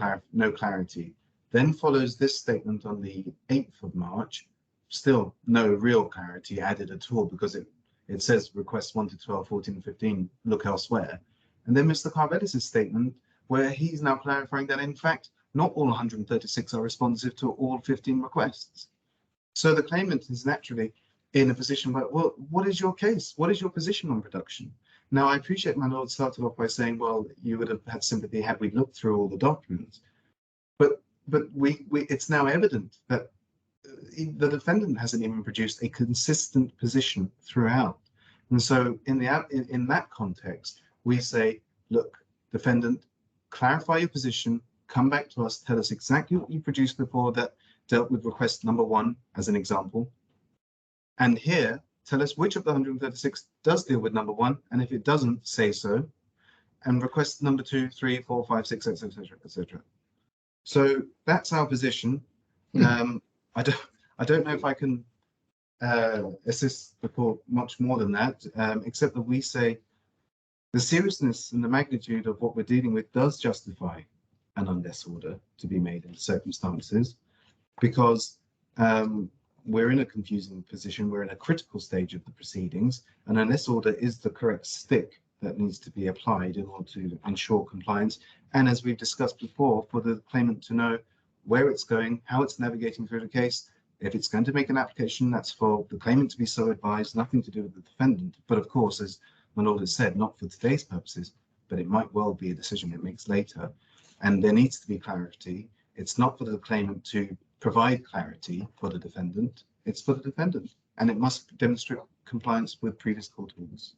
clarity. Then follows this statement on the 8th of March, still no real clarity added at all because it says requests 1 to 12, 14, and 15, look elsewhere. And then Mr. Carvelis's statement, where he's now clarifying that, in fact, not all 136 are responsive to all 15 requests. So the claimant is naturally in a position where, well, what is your case? What is your position on production? Now, I appreciate my lord started off by saying, well, you would have had sympathy had we looked through all the documents. But it's now evident that the defendant hasn't even produced a consistent position throughout. And so in that context, we say, look, defendant, clarify your position, come back to us, tell us exactly what you produced before that dealt with request number 1 as an example. And here, tell us which of the 136 does deal with number 1, and if it doesn't, say so. And request number 2, 3, 4, 5, 6, etc., etc. So that's our position. I don't know if I can assist the court much more than that, except that we say the seriousness and the magnitude of what we're dealing with does justify an unless order to be made in circumstances, because we're in a confusing position. We're in a critical stage of the proceedings, and unless order is the correct stick that needs to be applied in order to ensure compliance. And as we've discussed before, for the claimant to know where it's going, how it's navigating through the case. If it's going to make an application, that's for the claimant to be so advised, nothing to do with the defendant. But of course, as my lord has said, not for today's purposes, but it might well be a decision it makes later. And there needs to be clarity. It's not for the claimant to provide clarity for the defendant, it's for the defendant. And it must demonstrate compliance with previous court orders.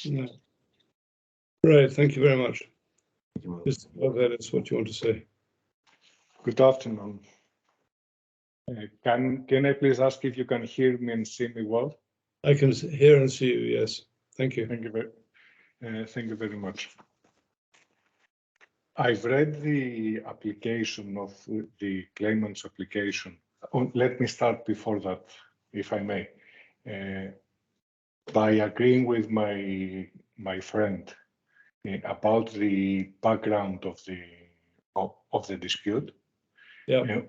Yeah. Right, thank you very much. Thank you, that is what you want to say. Good afternoon. Can I please ask if you can hear me and see me well? I can hear and see you, yes. Thank you. Thank you very much. I've read the application of the claimant's application let me start before that, if I may. By agreeing with my friend about the background of the dispute,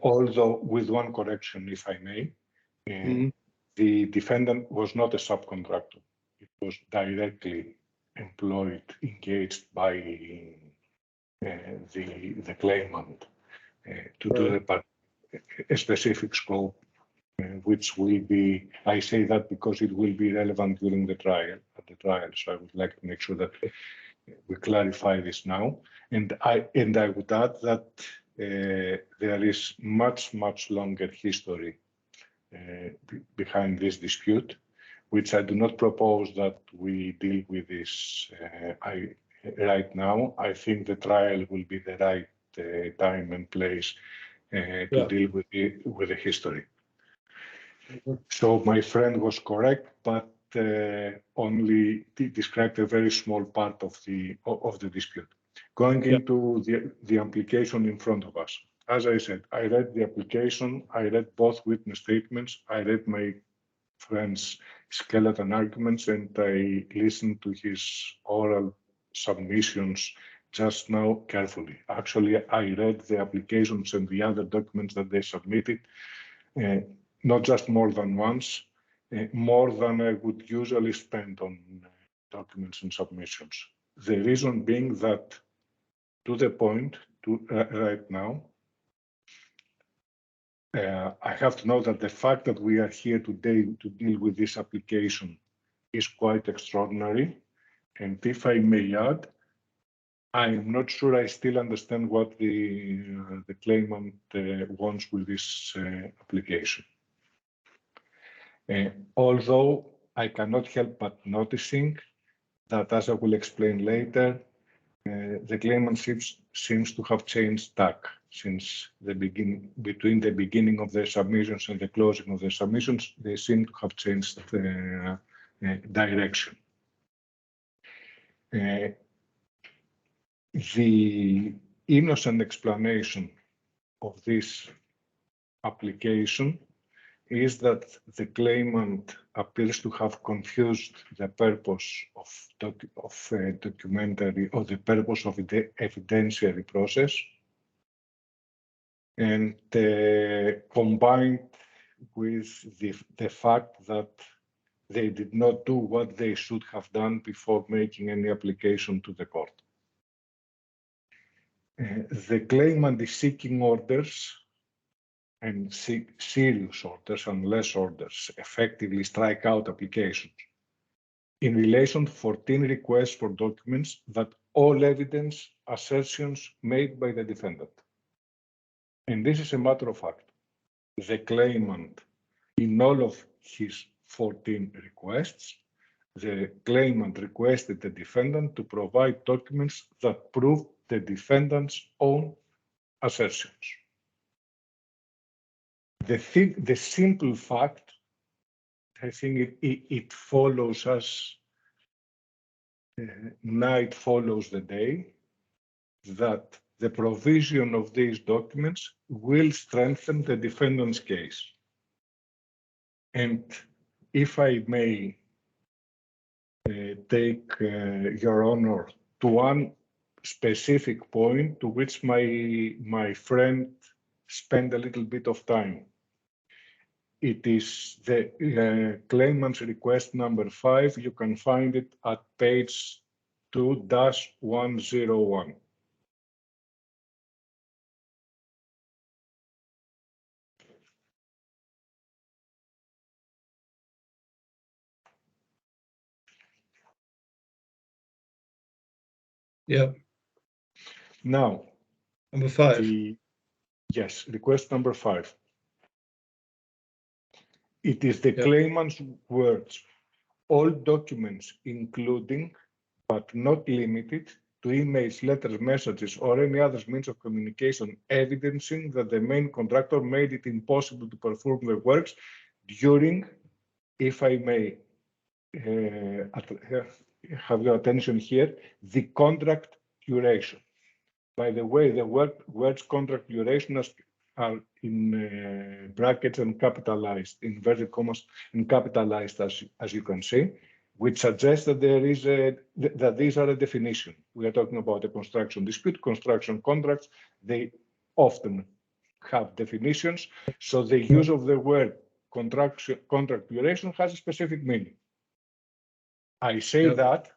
although with one correction, if I may, the defendant was not a subcontractor. It was directly employed, engaged by the claimant to do a specific scope, which will be, I say that because it will be relevant during the trial, so I would like to make sure that we clarify this now. And I would add that there is much longer history behind this dispute, which I do not propose that we deal with this right now. I think the trial will be the right time and place to deal with the history. So my friend was correct, but only described a very small part of the dispute. Going into the application in front of us. As I said, I read the application, I read both witness statements, I read my friend's skeleton arguments, and I listened to his oral submissions just now carefully. Actually, I read the applications and the other documents that they submitted, not just more than once, more than I would usually spend on documents and submissions. The reason being that, to the point, right now, I have to know that the fact that we are here today to deal with this application is quite extraordinary. And if I may add, I'm not sure I still understand what the claimant wants with this application. Although I cannot help but noticing that, as I will explain later, the claimant seems to have changed tack since the between the beginning of the submissions and the closing of the submissions. They seem to have changed direction. The innocent explanation of this application is that the claimant appears to have confused the purpose of documentary, or the purpose of the evidentiary process, and combined with the fact that they did not do what they should have done before making any application to the court. The claimant is seeking orders, and serious orders, unless orders effectively strike out applications in relation to 14 requests for documents that all evidence assertions made by the defendant. And this is a matter of fact. The claimant, in all of his 14 requests, the claimant requested the defendant to provide documents that prove the defendant's own assertions. The simple fact, I think it follows us, night follows the day, that the provision of these documents will strengthen the defendant's case. And if I may take your honor to one specific point to which my friend spent a little bit of time. It is the claimant's request number 5. You can find it at page 2-101. Yeah. Now, Number 5. Yes, request number 5. It is the claimant's words. All documents, including but not limited to emails, letters, messages, or any other means of communication evidencing that the main contractor made it impossible to perform the works during, if I may have your attention here, the contract duration. By the way, the words contract duration are in brackets and capitalized, inverted commas and capitalized, as you can see, which suggests that there is that these are a definition. We are talking about a construction dispute. Construction contracts, they often have definitions, so the use of the word contract duration has a specific meaning. I say that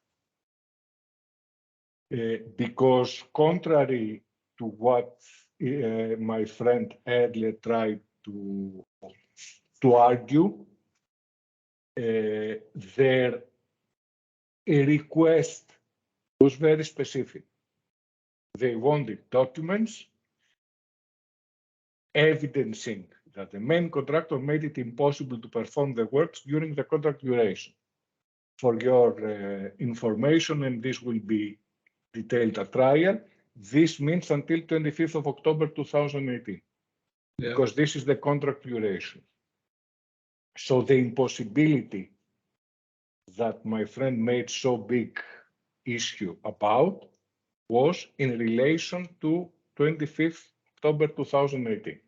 because contrary to what my friend earlier tried to argue, their request was very specific. They wanted documents evidencing that the main contractor made it impossible to perform the works during the contract duration. For your information, and this will be detailed at trial, this means until 25th of October 2018, because this is the contract duration. So the impossibility that my friend made so big issue about was in relation to 25th October 2018.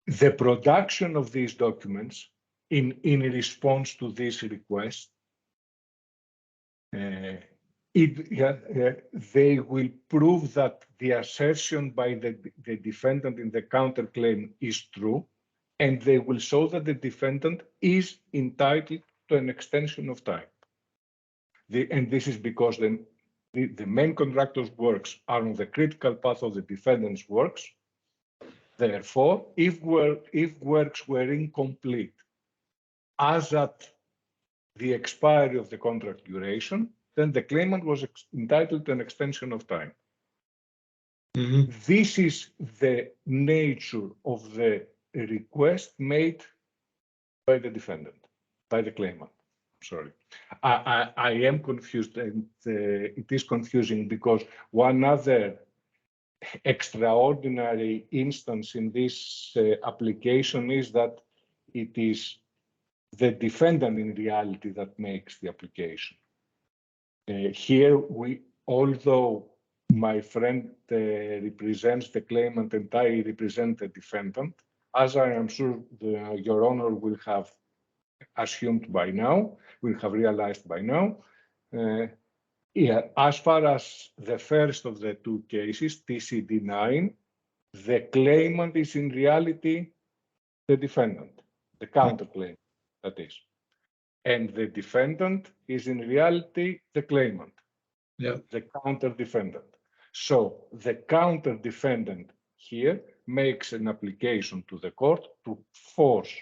The production of these documents in response to this request, they will prove that the assertion by the defendant in the counterclaim is true, and they will show that the defendant is entitled to an extension of time. And this is because the main contractor's works are on the critical path of the defendant's works. Therefore, if works were incomplete as at the expiry of the contract duration, then the claimant was entitled to an extension of time. Mm-hmm. This is the nature of the request made by the defendant, by the claimant. Sorry, I am confused, and it is confusing because one other extraordinary instance in this application is that it is the defendant in reality that makes the application. Here, although my friend represents the claimant and I represent the defendant, as I am sure Your Honor will have assumed by now, will have realized by now, as far as the first of the two cases, TCD 9, the claimant is in reality the defendant, the counterclaim, that is. And the defendant is in reality the claimant, the counter-defendant. So the counter-defendant here makes an application to the court to force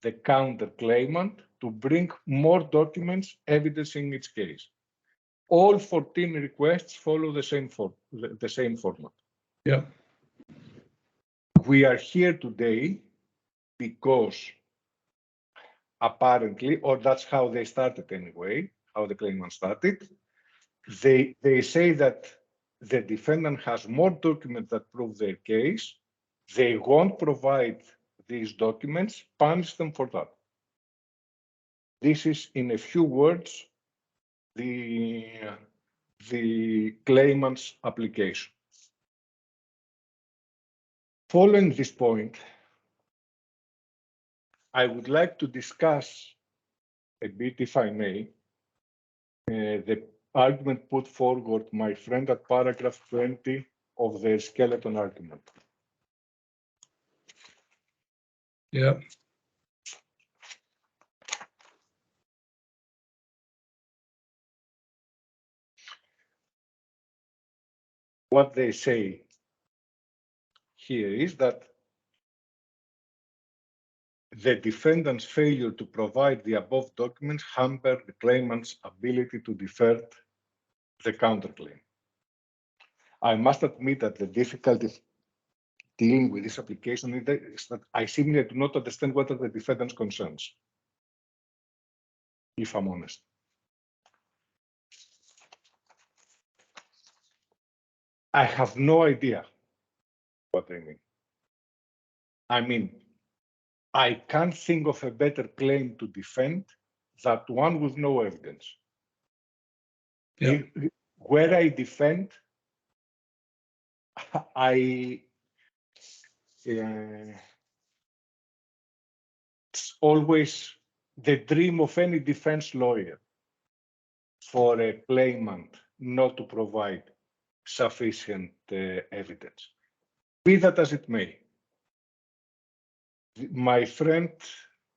the counter-claimant to bring more documents evidencing its case. All 14 requests follow the same format. Yeah. We are here today because apparently, or that's how they started anyway, how the claimant started, they say that the defendant has more documents that prove their case. They won't provide these documents, punish them for that. This is, in a few words, the claimant's application. Following this point, I would like to discuss a bit, if I may, the argument put forward my friend at paragraph 20 of their skeleton argument. Yeah. What they say here is that the defendant's failure to provide the above documents hamper the claimant's ability to defend the counterclaim. I must admit that the difficulty dealing with this application is that I simply do not understand what are the defendant's concerns, if I'm honest. I have no idea what they mean. I mean, I can't think of a better claim to defend than one with no evidence. Yeah. Where I defend It's always the dream of any defense lawyer for a claimant not to provide sufficient evidence. Be that as it may, my friend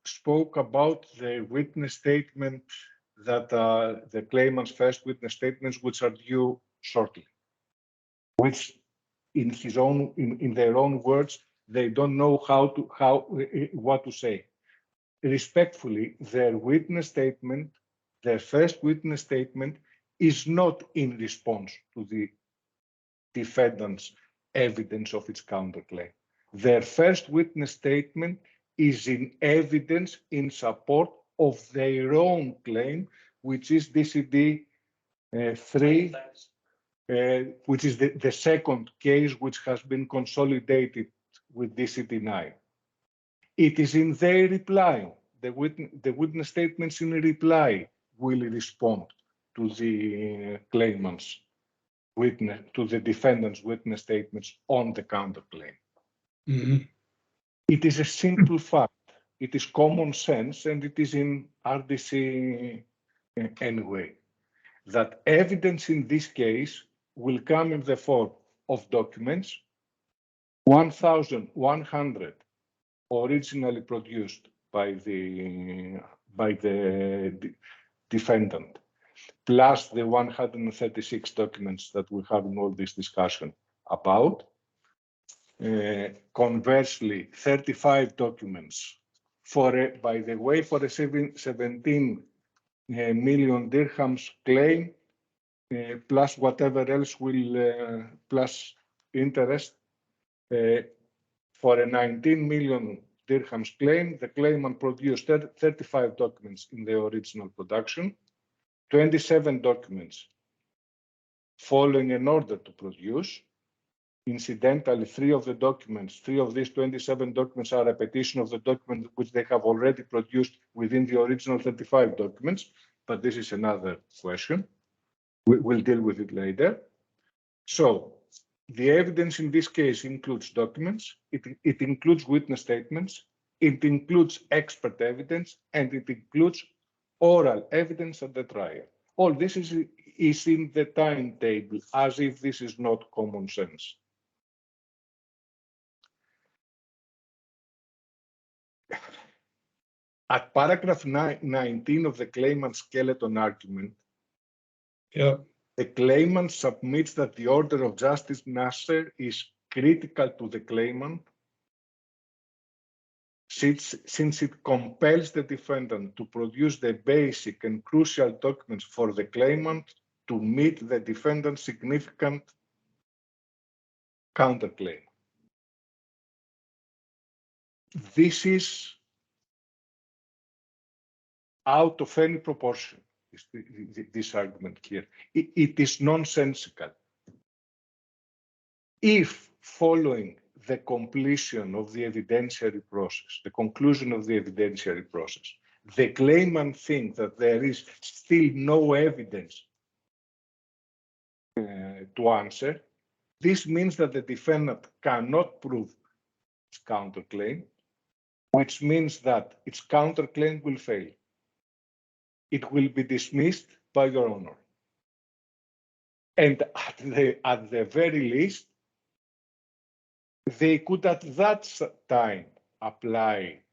spoke about the witness statement that the claimant's first witness statements, which are due shortly, which in their own words, they don't know what to say. Respectfully, their witness statement, their first witness statement, is not in response to the defendant's evidence of its counterclaim. Their first witness statement is in evidence in support of their own claim, which is TCD 3, which is the second case which has been consolidated with TCD 9. It is in their reply, the witness statements in reply will respond to the claimant's witness, to the defendant's witness statements on the counterclaim. Mm-hmm. It is a simple fact. It is common sense, and it is in RDC anyway, that evidence in this case will come in the form of documents, 1,100 originally produced by the defendant, plus the 136 documents that we have in all this discussion about. Conversely, 35 documents by the way, for a 17 million dirhams claim, plus whatever else will, plus interest, for a 19 million dirhams claim, the claimant produced 35 documents in the original production, 27 documents following an order to produce. Incidentally, three of these 27 documents are a repetition of the document which they have already produced within the original 35 documents, but this is another question. We'll deal with it later. So the evidence in this case includes documents, it includes witness statements, it includes expert evidence, and it includes oral evidence at the trial. All this is in the timetable, as if this is not common sense. At paragraph 19 of the claimant's skeleton argument, the claimant submits that the order of Justice Nasser is critical to the claimant since it compels the defendant to produce the basic and crucial documents for the claimant to meet the defendant's significant counterclaim. This is out of any proportion, this argument here. It is nonsensical. If following the completion of the evidentiary process, the conclusion of the evidentiary process, the claimant thinks that there is still no evidence to answer, this means that the defendant cannot prove its counterclaim, which means that its counterclaim will fail. It will be dismissed by your honor. And at the very least, they could at that time apply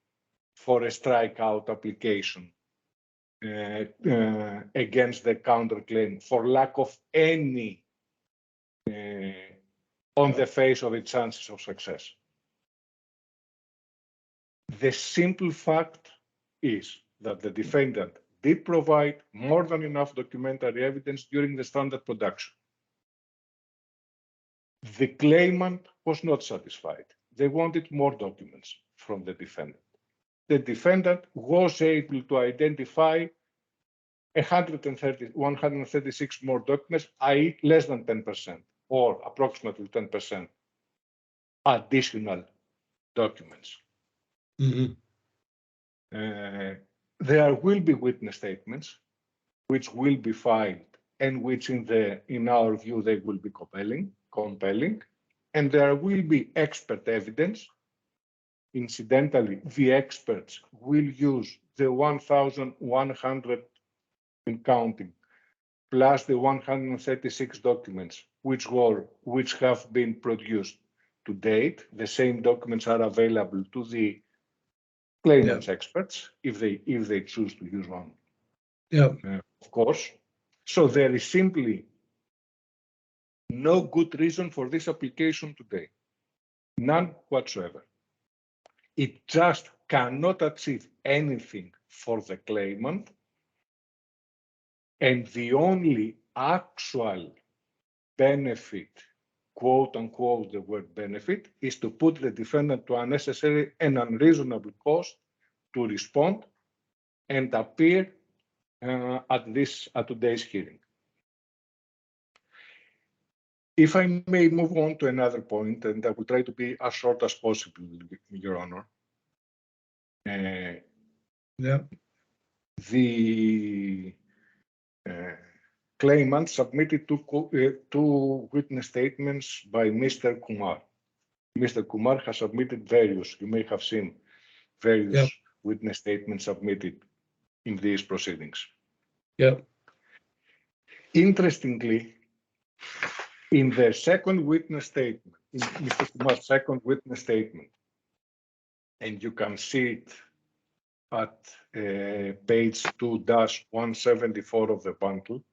for a strikeout application against the counterclaim for lack of any on the face of its chances of success. The simple fact is that the defendant did provide more than enough documentary evidence during the standard production. The claimant was not satisfied. They wanted more documents from the defendant. The defendant was able to identify 136 more documents, i.e. less than 10%, or approximately 10% additional documents. Mm-hmm. There will be witness statements which will be filed and which in our view they will be compelling, and there will be expert evidence. Incidentally, the experts will use the 1,100 and counting, plus the 136 documents which have been produced to date. The same documents are available to the claimants experts if they choose to use one. Of course. So there is simply no good reason for this application today. None whatsoever. It just cannot achieve anything for the claimant, and the only actual benefit, quote unquote, the word benefit, is to put the defendant to unnecessary and unreasonable cost to respond and appear at today's hearing. If I may move on to another point, and I will try to be as short as possible, Your Honor. The claimant submitted two witness statements by Mr. Kumar. Mr. Kumar has submitted various, you may have seen various witness statements submitted in these proceedings. Interestingly, in the second witness statement, in Mr. Kumar's second witness statement, and you can see it at page 2-174 of the bundle,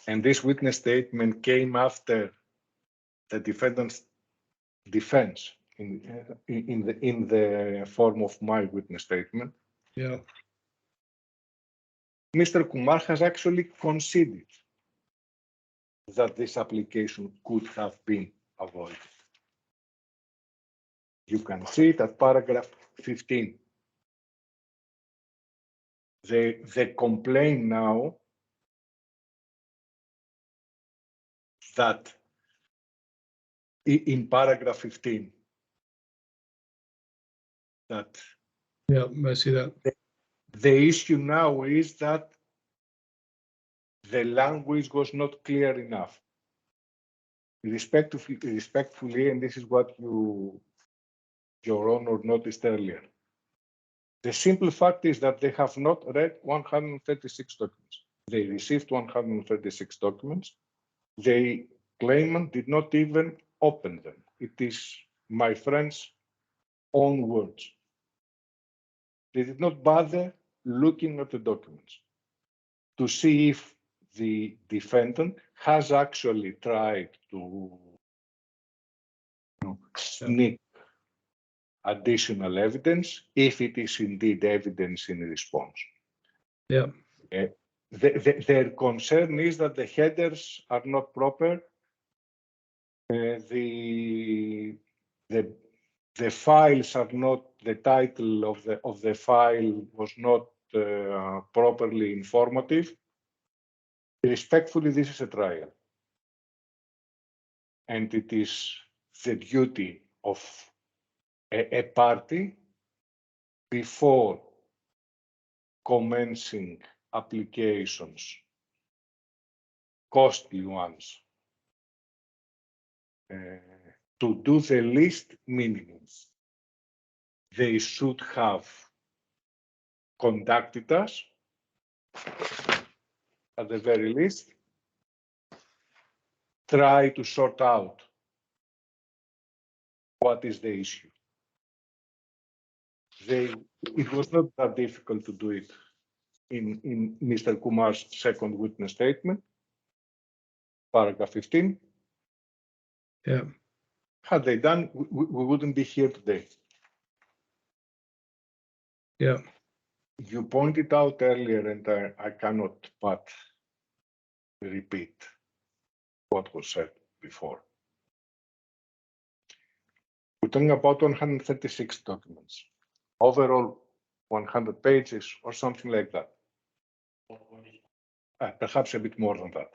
and this witness statement came after the defendant's defense in the form of my witness statement. Mr. Kumar has actually conceded that this application could have been avoided. You can see it at paragraph 15. They complain now that in paragraph 15, that I see that. The issue now is that the language was not clear enough. Respectfully, and this is what Your Honor noticed earlier. The simple fact is that they have not read 136 documents. They received 136 documents. The claimant did not even open them. It is my friend's own words. They did not bother looking at the documents to see if the defendant has actually tried to sneak additional evidence, if it is indeed evidence in response. Their concern is that the headers are not proper. The files are not, the title of the file was not properly informative. Respectfully, this is a trial. And it is the duty of a party before commencing applications, costly ones, to do the least minimum. They should have conducted us, at the very least, try to sort out what is the issue. It was not that difficult to do it in Mr. Kumar's second witness statement, paragraph 15. Had they done, we wouldn't be here today. You pointed out earlier, and I cannot but repeat what was said before. We're talking about 136 documents, overall 100 pages or something like that. Perhaps a bit more than that.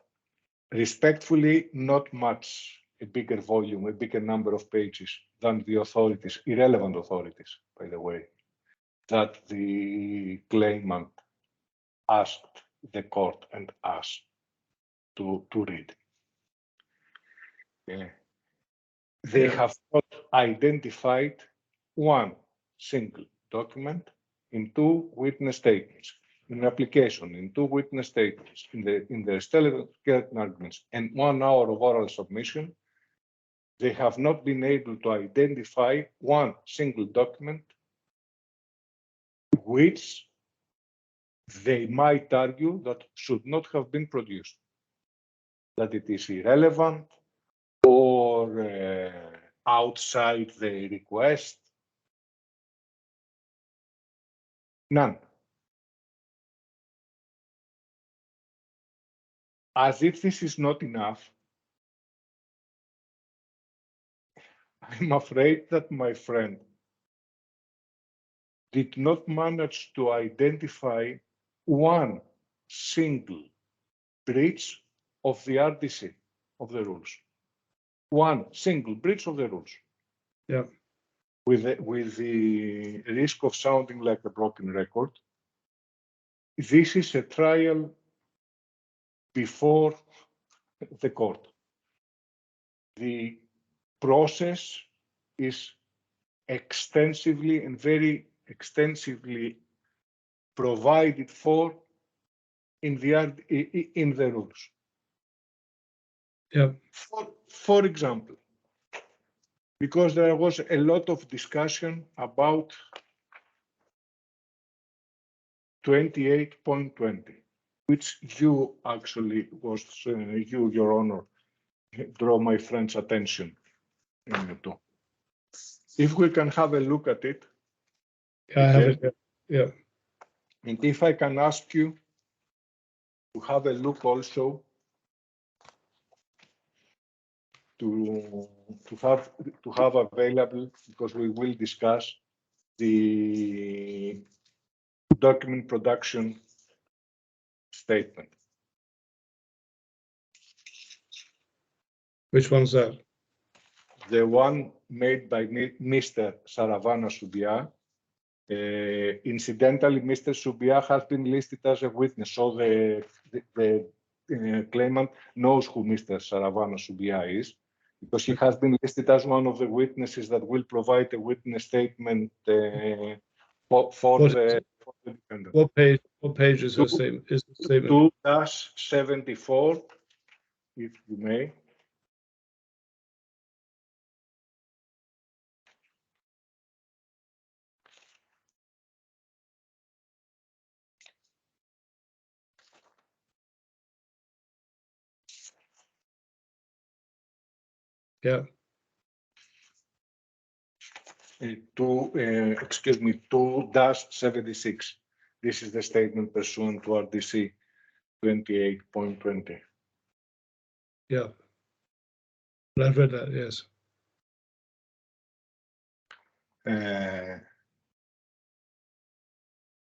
Respectfully, not much a bigger volume, a bigger number of pages than the authorities, irrelevant authorities, by the way, that the claimant asked the court and us to read. They have not identified one single document in two witness statements, in an application, in two witness statements, in the stellar arguments, and 1 hour of oral submission. They have not been able to identify one single document which they might argue that should not have been produced, that it is irrelevant or outside the request. None. As if this is not enough, I'm afraid that my friend did not manage to identify one single breach of the RDC, of the rules. One single breach of the rules. Yeah. With the risk of sounding like a broken record, this is a trial before the court. The process is extensively and very extensively provided for in the rules. Yeah. For example, because there was a lot of discussion about 28.20, which you actually you, Your Honor, draw my friend's attention to. If we can have a look at it. Yeah, I have it. Yeah. And if I can ask you to have a look also to have available, because we will discuss the document production statement. Which one's that? The one made by Mr. Saravana Subia. Incidentally, Mr. Subia has been listed as a witness, so the claimant knows who Mr. Saravana Subia is, because he has been listed as one of the witnesses that will provide a witness statement for the defendant. What page is the statement? 2-74, if you may. Yeah. Excuse me, 2-76. This is the statement pursuant to RDC 28.20. Yeah. I've read that, yes.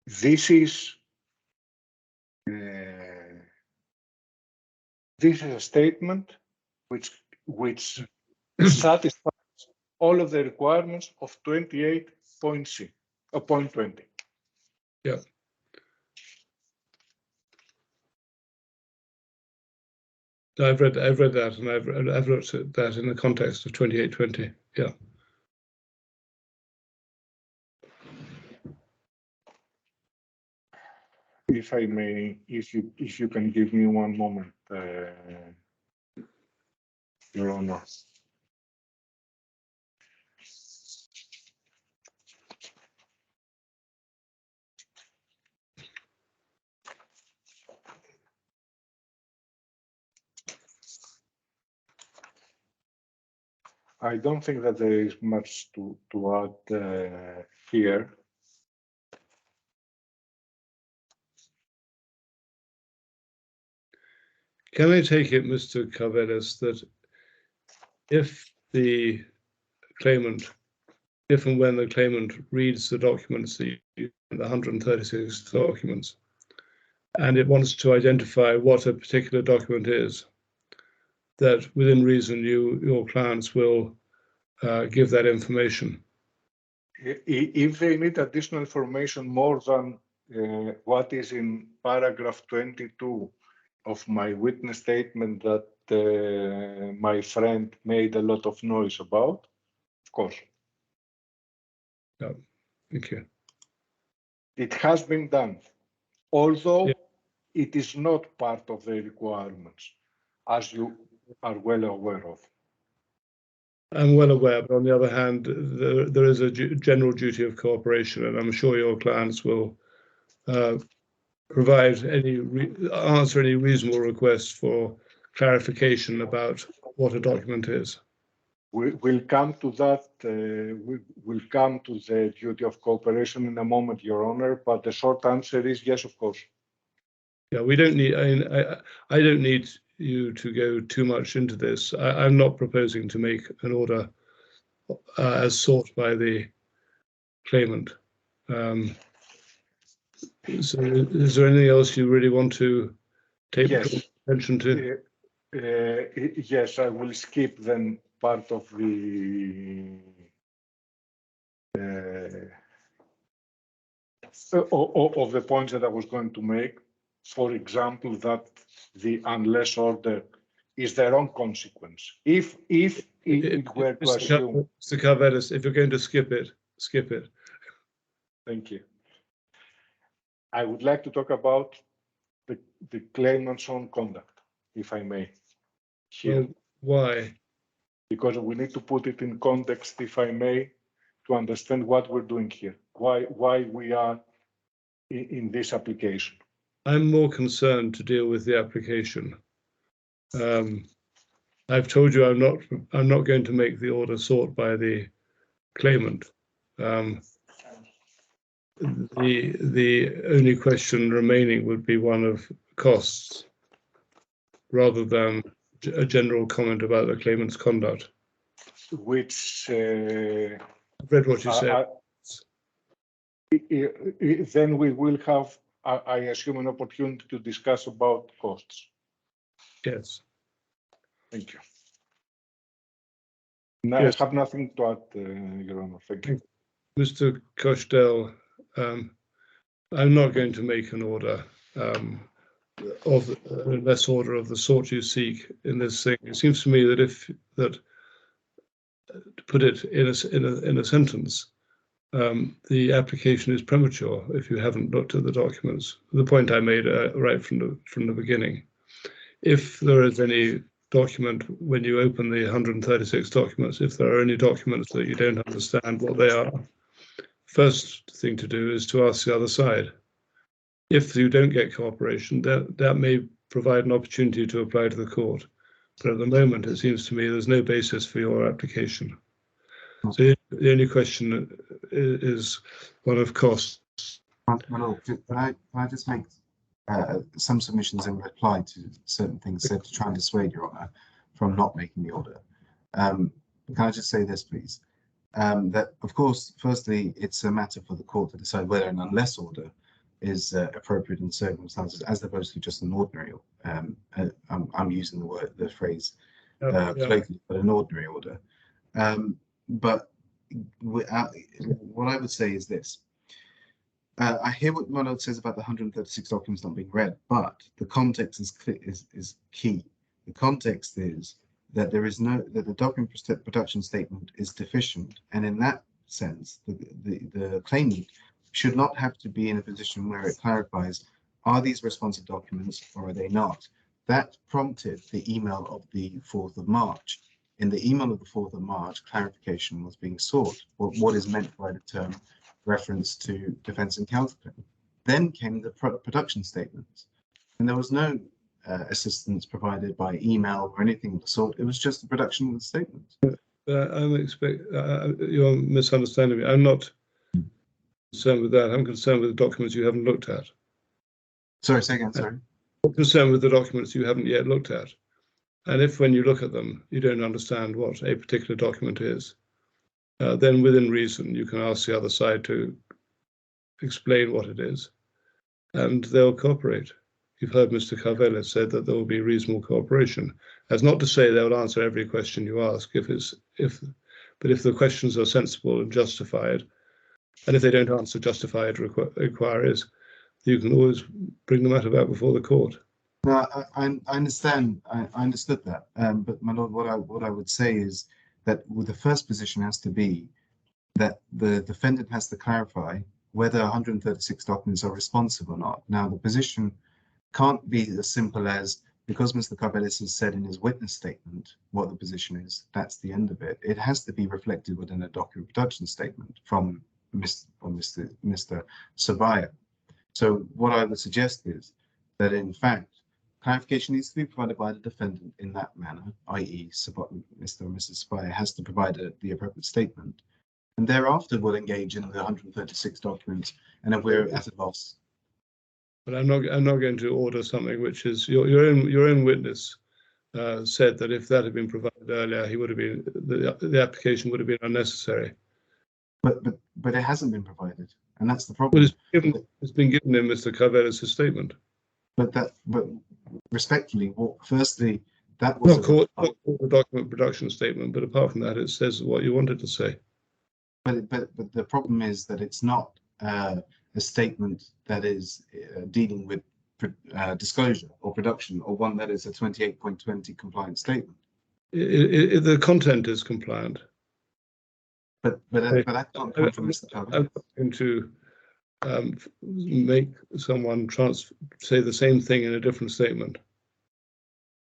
This is a statement which satisfies all of the requirements of 28.20. Yeah. I've read that, and I've looked at that in the context of 2820. Yeah. If I may, if you can give me one moment, Your Honor. I don't think that there is much to add here. Can I take it, Mr. Carvelis, that if the claimant, if and when the claimant reads the documents, the 136 documents, and it wants to identify what a particular document is, that within reason your clients will give that information? If they need additional information more than what is in paragraph 22 of my witness statement, that my friend made a lot of noise about? Of course. No, thank you. It has been done, although Yeah. it is not part of the requirements, as you are well aware of. I'm well aware, but on the other hand, there is a general duty of cooperation, and I'm sure your clients will provide answer any reasonable requests for clarification about what a document is. We'll come to that. We'll come to the duty of cooperation in a moment, Your Honor. But the short answer is yes, of course. Yeah, we don't need. I don't need you to go too much into this. I'm not proposing to make an order as sought by the claimant. So, is there anything else you really want to take attention to? Yes, I will skip then part of the of the points that I was going to make. For example, that the unless order is their own consequence. If it were to assume, Mr. Carvelis, if you're going to skip it, skip it. Thank you. I would like to talk about the claimant's own conduct, if I may. Here. Well, why? Because we need to put it in context, if I may, to understand what we're doing here, why we are in this application. I'm more concerned to deal with the application. I've told you I'm not going to make the order sought by the claimant. The only question remaining would be one of costs, rather than a general comment about the claimant's conduct. Which I've read what you said. Then we will have, I assume, an opportunity to discuss about costs. Yes. Thank you. No, yes. I have nothing to add, Your Honor. Thank you. Mr. Kostel, I'm not going to make an order of a less order of the sort you seek in this thing. It seems to me that to put it in a sentence, the application is premature if you haven't looked at the documents. The point I made right from the beginning. If there is any document, when you open the 136 documents, if there are any documents that you don't understand what they are, first thing to do is to ask the other side. If you don't get cooperation, that may provide an opportunity to apply to the court. But at the moment, it seems to me there's no basis for your application. So the only question is one of costs. Well, can I just make some submissions in reply to certain things said to try and dissuade Your Honour from not making the order? Can I just say this, please? That, of course, firstly, it's a matter for the court to decide whether an unless order is appropriate in circumstances, as opposed to just an ordinary. I'm using the phrase colloquially, but an ordinary order. But what I would say is this. I hear what Monod says about the 136 documents not being read, but the context is key. The context is that the document production statement is deficient, and in that sense, the claimant should not have to be in a position where it clarifies, are these responsive documents or are they not? That prompted the email of the 4th of March. In the email of the 4th of March, clarification was being sought. What is meant by the term reference to defense and counterclaim. Then came the production statement, and there was no assistance provided by email or anything of the sort. It was just the production of the statement. You're misunderstanding me. I'm not concerned with that. I'm concerned with the documents you haven't looked at. Sorry, say again, sorry. I'm concerned with the documents you haven't yet looked at. And if when you look at them, you don't understand what a particular document is, then within reason, you can ask the other side to explain what it is, and they'll cooperate. You've heard Mr. Carvelis said that there will be reasonable cooperation. That's not to say they'll answer every question you ask, but if the questions are sensible and justified, and if they don't answer justified inquiries, you can always bring the matter back before the court. No, I understand. I understood that. But my lord, what I would say is that the first position has to be that the defendant has to clarify whether 136 documents are responsive or not. Now, the position can't be as simple as, because Mr. Carvelis has said in his witness statement what the position is, that's the end of it. It has to be reflected within a document production statement from Mr. Sabaya. So what I would suggest is that, in fact, clarification needs to be provided by the defendant in that manner, i.e. Mr. or Mrs. Sabaya has to provide the appropriate statement. And thereafter we'll engage in the 136 documents, and if we're at a loss. But I'm not going to order something which is your own witness said that if that had been provided earlier, he would have been the application would have been unnecessary. But it hasn't been provided, and that's the problem. Well, it's been given in Mr. Carvelis' statement. But respectfully, firstly, that was not called the document production statement, but apart from that, it says what you wanted to say. But the problem is that it's not a statement that is dealing with disclosure or production, or one that is a 28.20 compliant statement. The content is compliant. But that can't come from Mr. Carvelis. I'm going to make someone say the same thing in a different statement.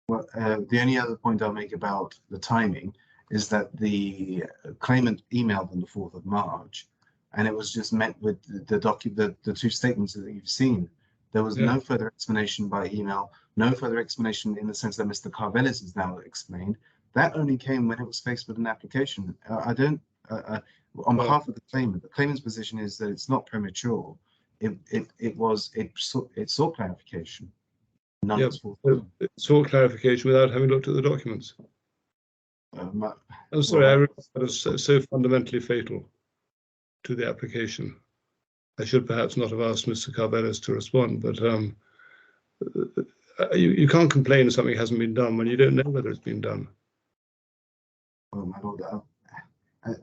Well, the only other point I'll make about the timing is that the claimant emailed on the 4th of March, and it was just met with the two statements that you've seen. There was no further explanation by email, no further explanation in the sense that Mr. Carvelis has now explained. That only came when it was faced with an application. On behalf of the claimant's position is that it's not premature. It sought clarification. It sought clarification without having looked at the documents. I'm sorry, I realize that is so fundamentally fatal to the application. I should perhaps not have asked Mr. Carvelis to respond, but you can't complain if something hasn't been done when you don't know whether it's been done. Well, my lord, I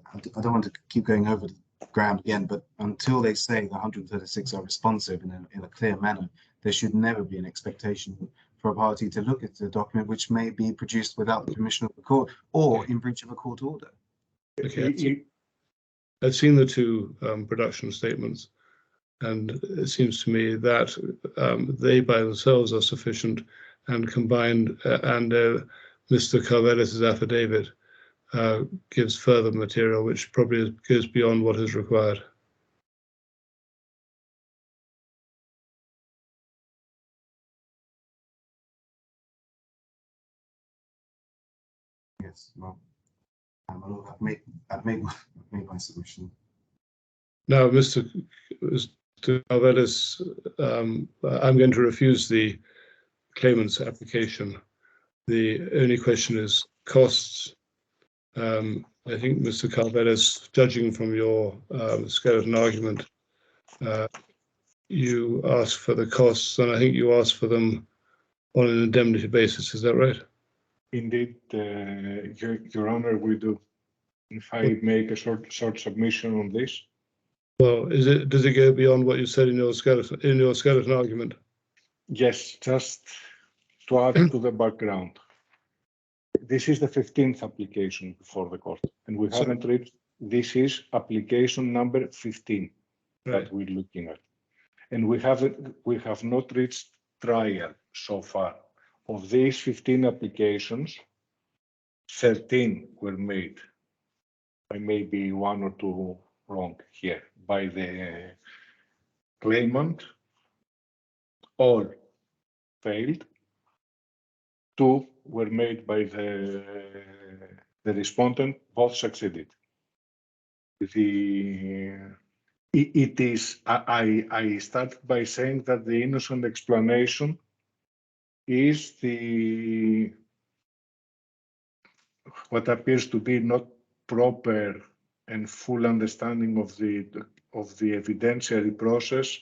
don't want to keep going over the ground again, but until they say the 136 are responsive in a clear manner, there should never be an expectation for a party to look at the document which may be produced without the permission of the court or in breach of a court order. Okay, I've seen the two production statements, and it seems to me that they by themselves are sufficient, and combined, and Mr. Carvelis' affidavit gives further material which probably goes beyond what is required. Yes, well, I've made my submission. Now, Mr. Carvelis, I'm going to refuse the claimant's application. The only question is costs. I think, Mr. Carvelis, judging from your skeleton argument, you asked for the costs, and I think you asked for them on an indemnity basis. Is that right? Indeed, Your Honor, we do. If I make a short submission on this. Well, does it go beyond what you said in your skeleton argument? Yes, just to add to the background. This is the 15th application before the court, and we haven't reached. This is application number 15 that we're looking at, and we have not reached trial so far. Of these 15 applications, 13 were made. I may be one or two wrong here by the claimant. All failed. 2 were made by the respondent. Both succeeded. It is. I start by saying that the innocent explanation is what appears to be not proper and full understanding of the evidentiary process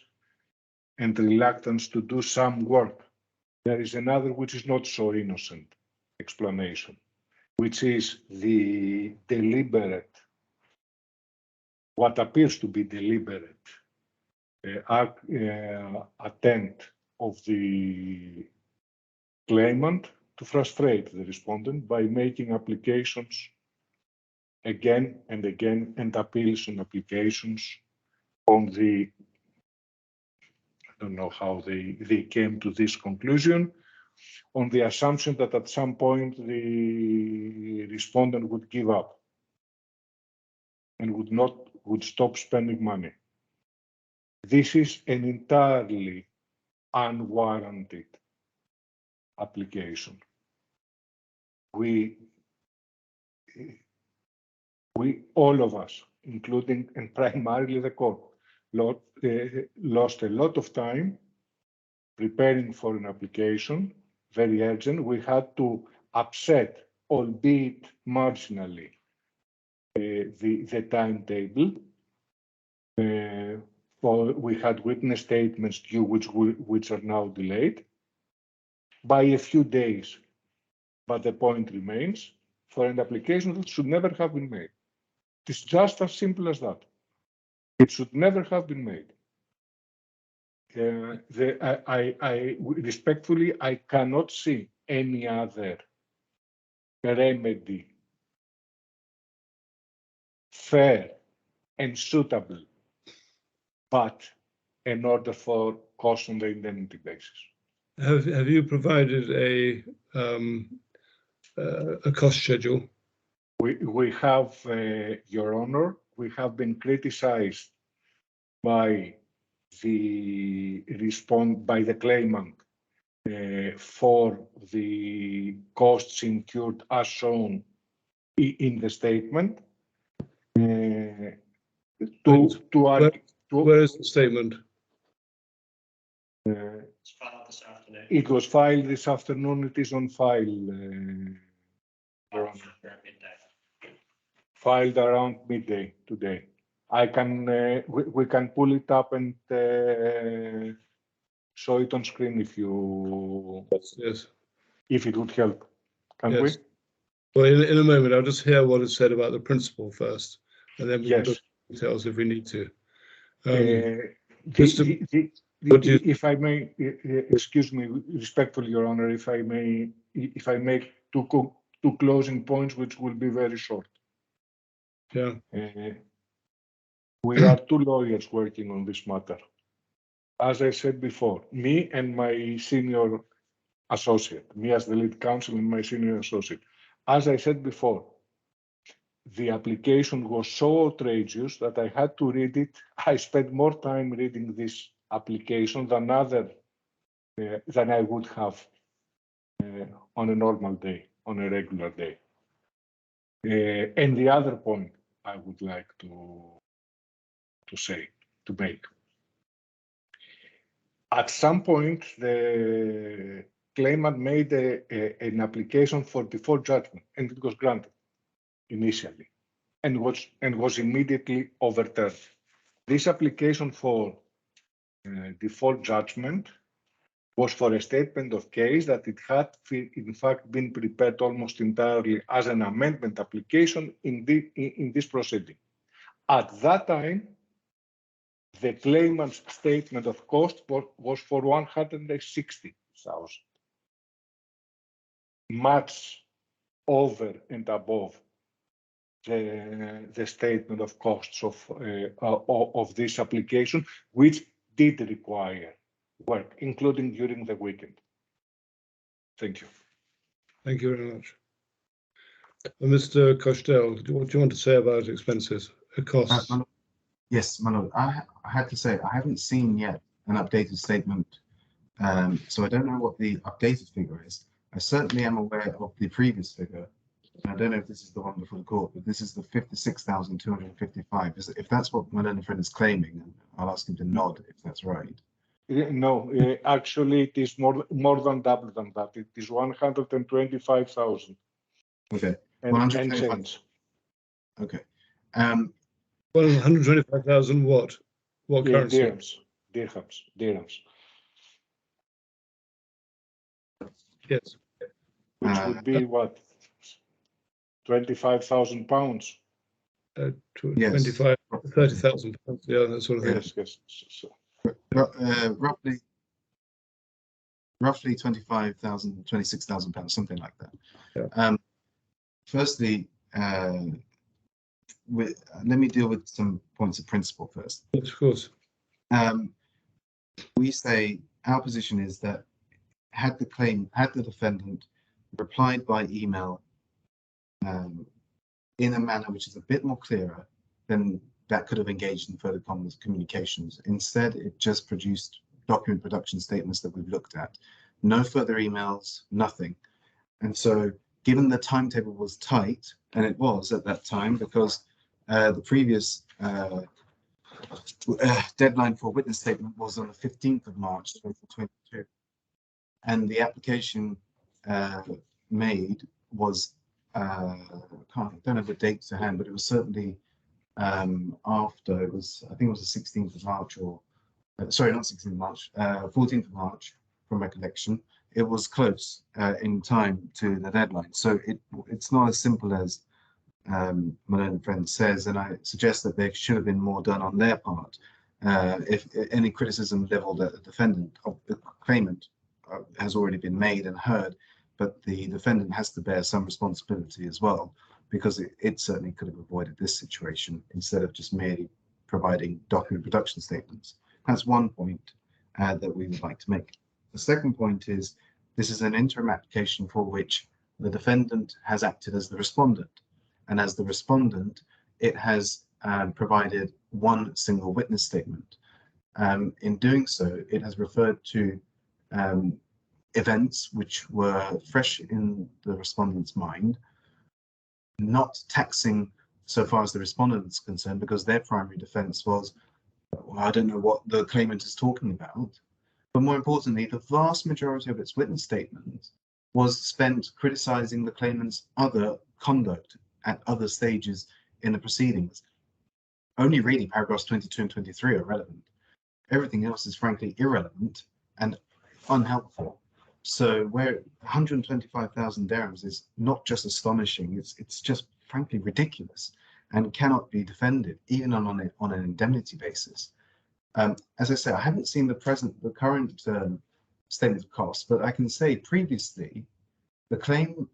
and reluctance to do some work. There is another which is not so innocent explanation, which is the deliberate, what appears to be deliberate attempt of the claimant to frustrate the respondent by making applications again and again and appeals on applications on the, I don't know how they came to this conclusion, on the assumption that at some point the respondent would give up and would stop spending money. This is an entirely unwarranted application. We all of us, including and primarily the court, lost a lot of time preparing for an application, very urgent. We had to upset, albeit marginally, the timetable. We had witness statements due which are now delayed by a few days, but the point remains for an application that should never have been made. It's just as simple as that. It should never have been made. Respectfully, I cannot see any other remedy fair and suitable, but an order for cost on the indemnity basis. Have you provided a cost schedule? We have, Your Honor, we have been criticized by the claimant for the costs incurred as shown in the statement. Where is the statement? It's filed this afternoon. It was filed this afternoon. It is on file, Your Honor. Filed around midday today. I can, we can pull it up and show it on screen if you, Yes. if it would help. Can Yes. we? Well, in a moment, I'll just hear what is said about the principle first, and then we can Yes. look at details if we need to. If I may, excuse me, respectfully, Your Honor, if I make two closing points, which will be very short. Yeah. We are two lawyers working on this matter. As I said before, me and my senior associate, me as the lead counsel and my senior associate. As I said before, the application was so outrageous that I had to read it. I spent more time reading this application than than I would have on a normal day, on a regular day. And the other point I would like to make. At some point, the claimant made an application for default judgment, and it was granted initially, and was immediately overturned. This application for default judgment was for a statement of case that it had in fact been prepared almost entirely as an amendment application in this proceeding. At that time, the claimant's statement of cost was for 160,000, much over and above the statement of costs of this application, which did require work, including during the weekend. Thank you. Thank you very much. Mr. Costel, what do you want to say about expenses, costs? Yes, my lord. I had to say, I haven't seen yet an updated statement, so I don't know what the updated figure is. I certainly am aware of the previous figure. I don't know if this is the one before the court, but this is the 56,255. If that's what my learned friend is claiming, I'll ask him to nod if that's right. No, actually, it is more than double than that. It is 125,000. Okay. And 125. Okay. 125,000 what? What currency? Dirhams. Yes. Which would be what? 25,000 pounds. 25, 30,000 pounds. Yeah, that sort of thing. Yes. Roughly roughly 25,000, 26,000 pounds, something like that. Yeah. Firstly, let me deal with some points of principle first. Of course. We say our position is that had the defendant replied by email in a manner which is a bit more clearer, then that could have engaged in further communications. Instead, it just produced document production statements that we've looked at. No further emails, nothing. And so, given the timetable was tight, and it was at that time because the previous deadline for witness statement was on the 15th of March 2022, and the application made was I don't have the date to hand, but it was certainly after. It was, I think it was the 16th of March, or sorry, not 16th of March, 14th of March from recollection. It was close in time to the deadline, so it's not as simple as my learned friend says, and I suggest that there should have been more done on their part. If any criticism leveled at the defendant of the claimant has already been made and heard, but the defendant has to bear some responsibility as well, because it certainly could have avoided this situation instead of just merely providing document production statements. That's one point that we would like to make. The second point is this is an interim application for which the defendant has acted as the respondent. And as the respondent, it has provided one single witness statement. In doing so, it has referred to events which were fresh in the respondent's mind, not taxing so far as the respondent is concerned, because their primary defense was, well, I don't know what the claimant is talking about. But more importantly, the vast majority of its witness statement was spent criticizing the claimant's other conduct at other stages in the proceedings. Only really paragraphs 22 and 23 are relevant. Everything else is frankly irrelevant and unhelpful. So where 125,000 dirhams is not just astonishing, it's just frankly ridiculous and cannot be defended even on an indemnity basis. As I say, I haven't seen the current statement of costs, but I can say previously the claim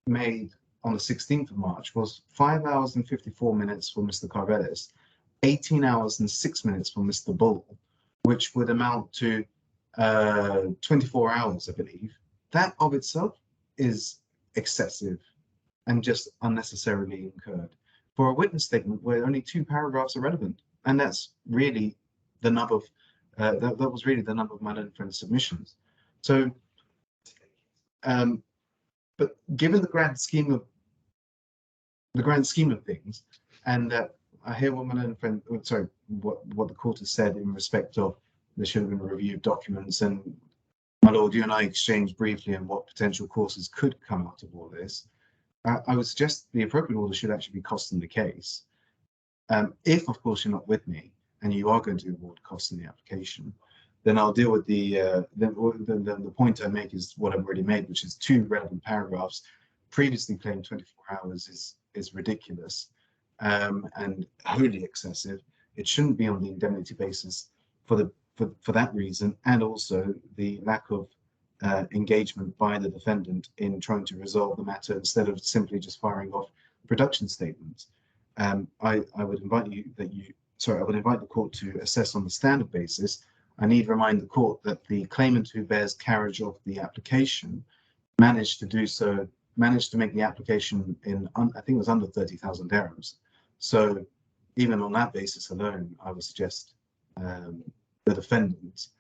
made on the 16th of March was 5 hours and 54 minutes for Mr. Carvelis, 18 hours and 6 minutes for Mr. Bull, which would amount to 24 hours, I believe. That of itself is excessive and just unnecessarily incurred for a witness statement where only 2 paragraphs are relevant. And that's really the nub of, that was really the nub of my learned friend's submissions. So, but given the grand scheme of things, and that I hear what my learned friend, sorry, what the court has said in respect of there should have been a review of documents, and my lord, you and I exchanged briefly on what potential courses could come out of all this. I would suggest the appropriate order should actually be cost in the case. If, of course, you're not with me and you are going to award costs in the application, then I'll deal with the point I make is what I've already made, which is 2 relevant paragraphs. Previously claimed 24 hours is ridiculous and wholly excessive. It shouldn't be on the indemnity basis for that reason, and also the lack of engagement by the defendant in trying to resolve the matter instead of simply just firing off production statements. I would invite the court to assess on the standard basis. I need to remind the court that the claimant who bears carriage of the application managed to make the application in, I think it was under 30,000 dirhams. So even on that basis alone, I would suggest the defendant's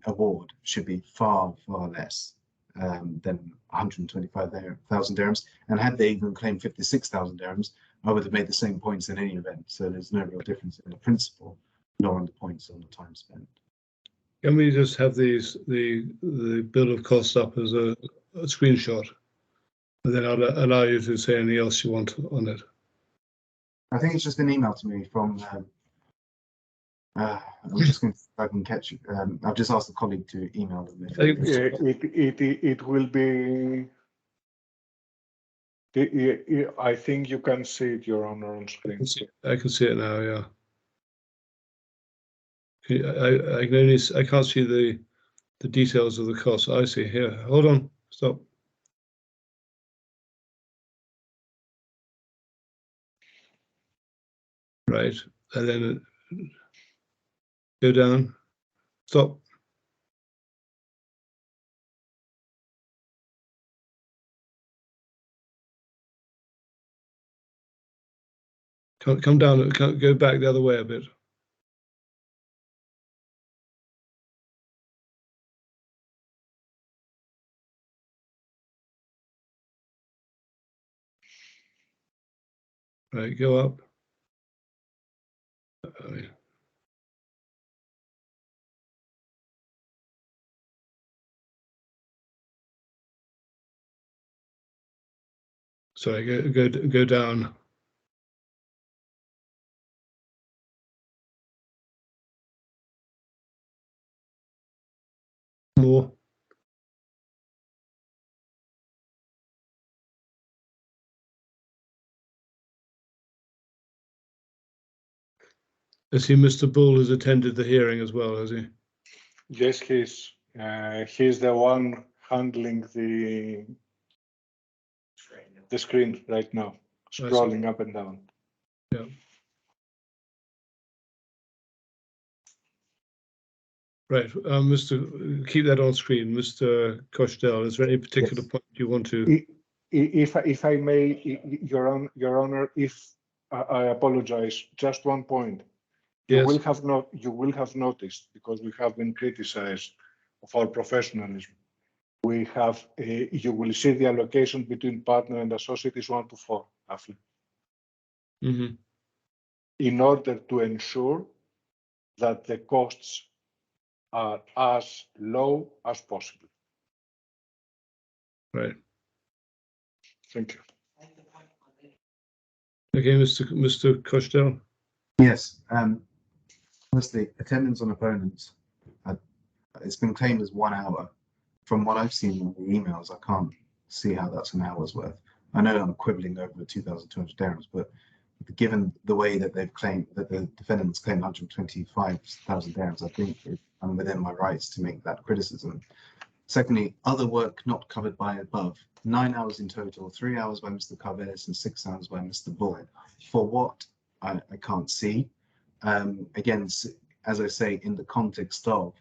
award should be far, far less than 125,000 dirhams. And had they even claimed 56,000 dirhams, I would have made the same points in any event. So there's no real difference in the principle, nor on the points on the time spent. Can we just have the bill of costs up as a screenshot, and then I'll allow you to say anything else you want on it? I think it's just been emailed to me from. I'm just going to, if I can catch it. I've just asked a colleague to email them. It will be. I think you can see it, Your Honor, on screen. I can see it now. Yeah. I can't see the details of the costs. I see here. Hold on, stop. Right, and then go down, stop. Come down, go back the other way a bit. Right, go up. Sorry, go down. More. I see Mr. Bull has attended the hearing as well, has he? Yes, he's the one handling the screen right now, scrolling up and down. Yeah. Right, keep that on screen. Mr. Koshdell, is there any particular point you want to? If I may, Your Honor, if I apologize, just one point. You Yes. will have noticed, because we have been criticized of our professionalism. We have you will see the allocation between partner and associate is 1:4, roughly. Mm-hmm. In order to ensure that the costs are as low as possible. Right. Thank you. Okay, Mr. Koshdell. Yes. Honestly, attendance on opponents, it's been claimed as 1 hour. From what I've seen in the emails, I can't see how that's an hour's worth. I know I'm quibbling over 2,200 dirhams, but given the way that they've claimed that the defendants claim 125,000 dirhams, I think I'm within my rights to make that criticism. Secondly, other work not covered by above, 9 hours in total, 3 hours by Mr. Carvelis and 6 hours by Mr. Bull. For what, I can't see. Again, as I say, in the context of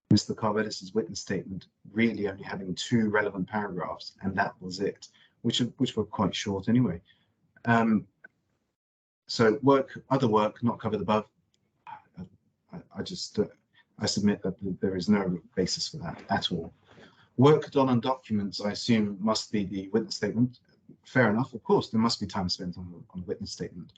Mr. Carvelis' witness statement really only having 2 relevant paragraphs, and that was it, which were quite short anyway. So other work not covered above, I submit that there is no basis for that at all. Work done on documents, I assume, must be the witness statement. Fair enough, of course, there must be time spent on a witness statement.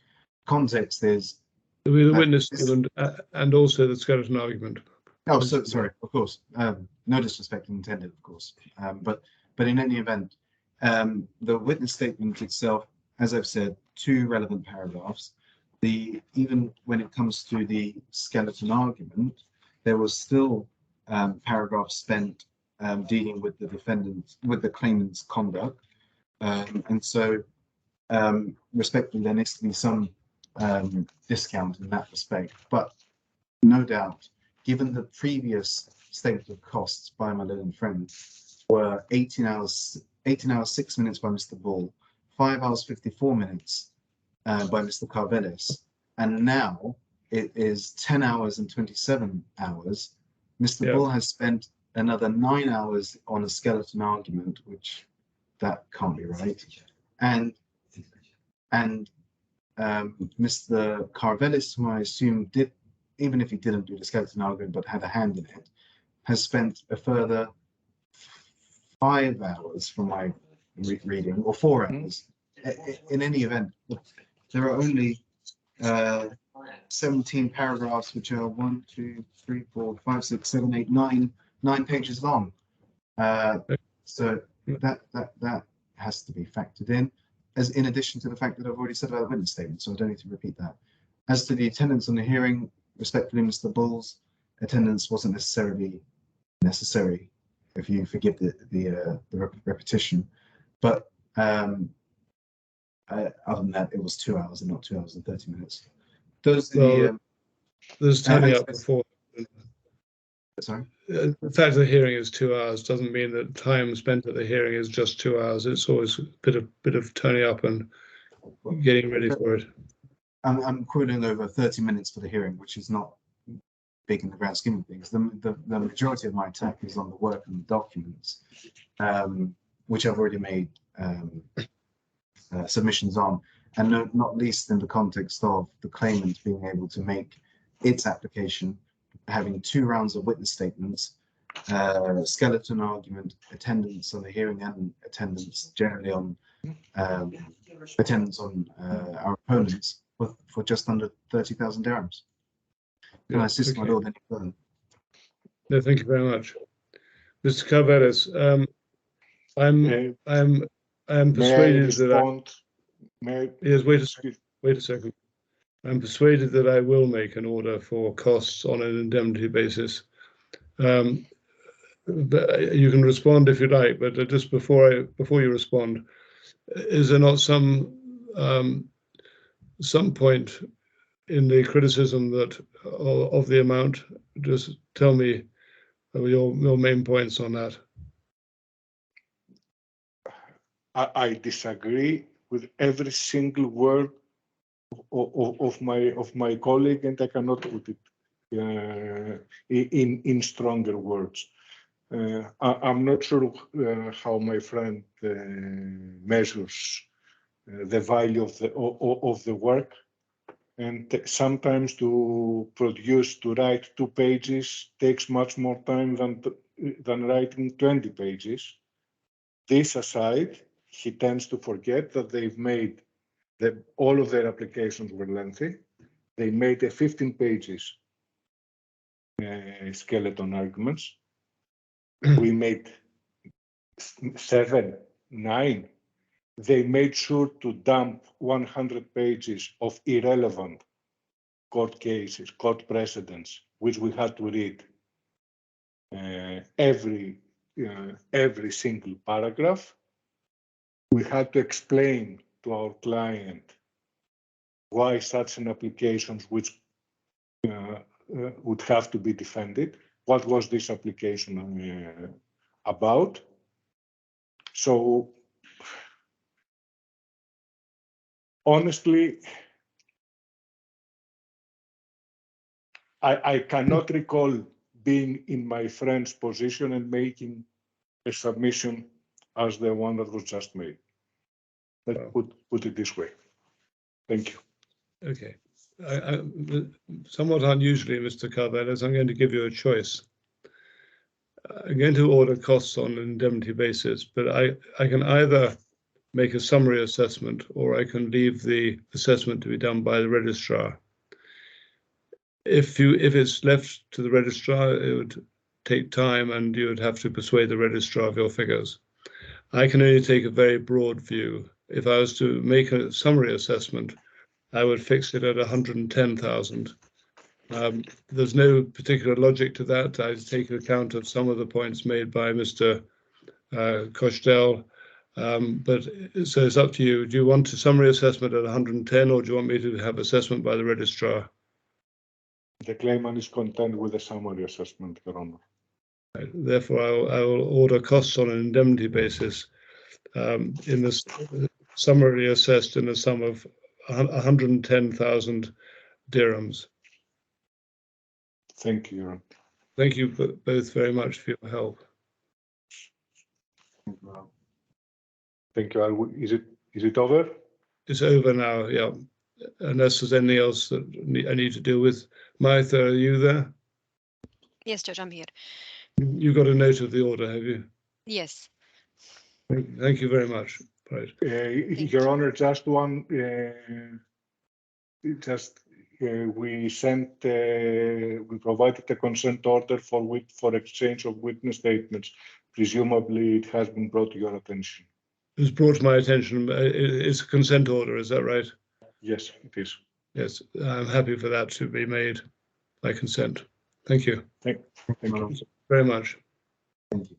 Context is The witness statement and also the skeleton argument. Oh, so sorry, of course. No disrespect intended, of course. But in any event, the witness statement itself, as I've said, 2 relevant paragraphs. Even when it comes to the skeleton argument, there was still paragraphs spent dealing with the claimant's conduct, and so respectfully, there needs to be some discount in that respect. But no doubt, given the previous statement of costs by my learned friend were 18 hours 6 minutes by Mr. Bull, 5 hours 54 minutes by Mr. Carvelis, and now it is 10 hours and 27 hours. Mr. Bull has spent another 9 hours on a skeleton argument, which that can't be right, and Mr. Carvelis, who I assume did, even if he didn't do the skeleton argument but had a hand in it, has spent a further 5 hours from my reading, or 4 hours. In any event, there are only 17 paragraphs, which are 1, 2, 3, 4, 5, 6, 7, 8, 9 pages long. So that has to be factored in, as in addition to the fact that I've already said about the witness statement, so I don't need to repeat that. As to the attendance on the hearing, respectfully, Mr. Bull's attendance wasn't necessarily necessary, if you forgive the repetition. But other than that, it was 2 hours and not 2 hours and 30 minutes. There's turning up before. Sorry? the fact that the hearing is 2 hours doesn't mean that time spent at the hearing is just 2 hours. It's always a bit of turning up and getting ready for it. I'm quoting over 30 minutes for the hearing, which is not big in the grand scheme of things. The majority of my attack is on the work and the documents, which I've already made submissions on, and not least in the context of the claimant being able to make its application, having 2 rounds of witness statements, skeleton argument, attendance on the hearing, and attendance generally on attendance on our opponents for just under 30,000 dirhams. Can I assist my lord any further? No, thank you very much, Mr. Carvelis. I'm persuaded that yes, wait a second. I'm persuaded that I will make an order for costs on an indemnity basis. But you can respond if you like, but just before you respond, is there not some point in the criticism that of the amount? Just tell me your main points on that. I disagree with every single word of my colleague, and I cannot put it in stronger words. I'm not sure how my friend measures the value of the work, and sometimes to write 2 pages takes much more time than writing 20 pages. This aside, he tends to forget that they've made all of their applications were lengthy. They made a 15 pages skeleton arguments. We made 7, 9. They made sure to dump 100 pages of irrelevant court cases, court precedents, which we had to read every single paragraph. We had to explain to our client why such an application which would have to be defended. What was this application about? So honestly, I cannot recall being in my friend's position and making a submission as the one that was just made. Let's put it this way. Thank you. Okay. Somewhat unusually, Mr. Carvelis, I'm going to give you a choice. I'm going to order costs on an indemnity basis, but I can either make a summary assessment or I can leave the assessment to be done by the registrar. If it's left to the registrar, it would take time and you would have to persuade the registrar of your figures. I can only take a very broad view. If I was to make a summary assessment, I would fix it at 110,000. There's no particular logic to that. I take account of some of the points made by Mr. Kostel, but so it's up to you. Do you want a summary assessment at 110, or do you want me to have assessment by the registrar? The claimant is content with the summary assessment, Your Honor. Right. Therefore, I will order costs on an indemnity basis in this summary assessed in a sum of 110,000 dirhams. Thank you, Your Honor. Thank you both very much for your help. Thank you. Is it over? It's over now, yeah. Unless there's anything else that I need to deal with. Martha, are you there? Yes, Judge, I'm here. You got a note of the order, have you? Yes. Thank you very much. Right. Your Honor, just one. We provided a consent order for exchange of witness statements. Presumably, it has been brought to your attention. It was brought to my attention. It's a consent order, is that right? Yes, it is. Yes, I'm happy for that to be made by consent. Thank you. Thank you very much. Thank you.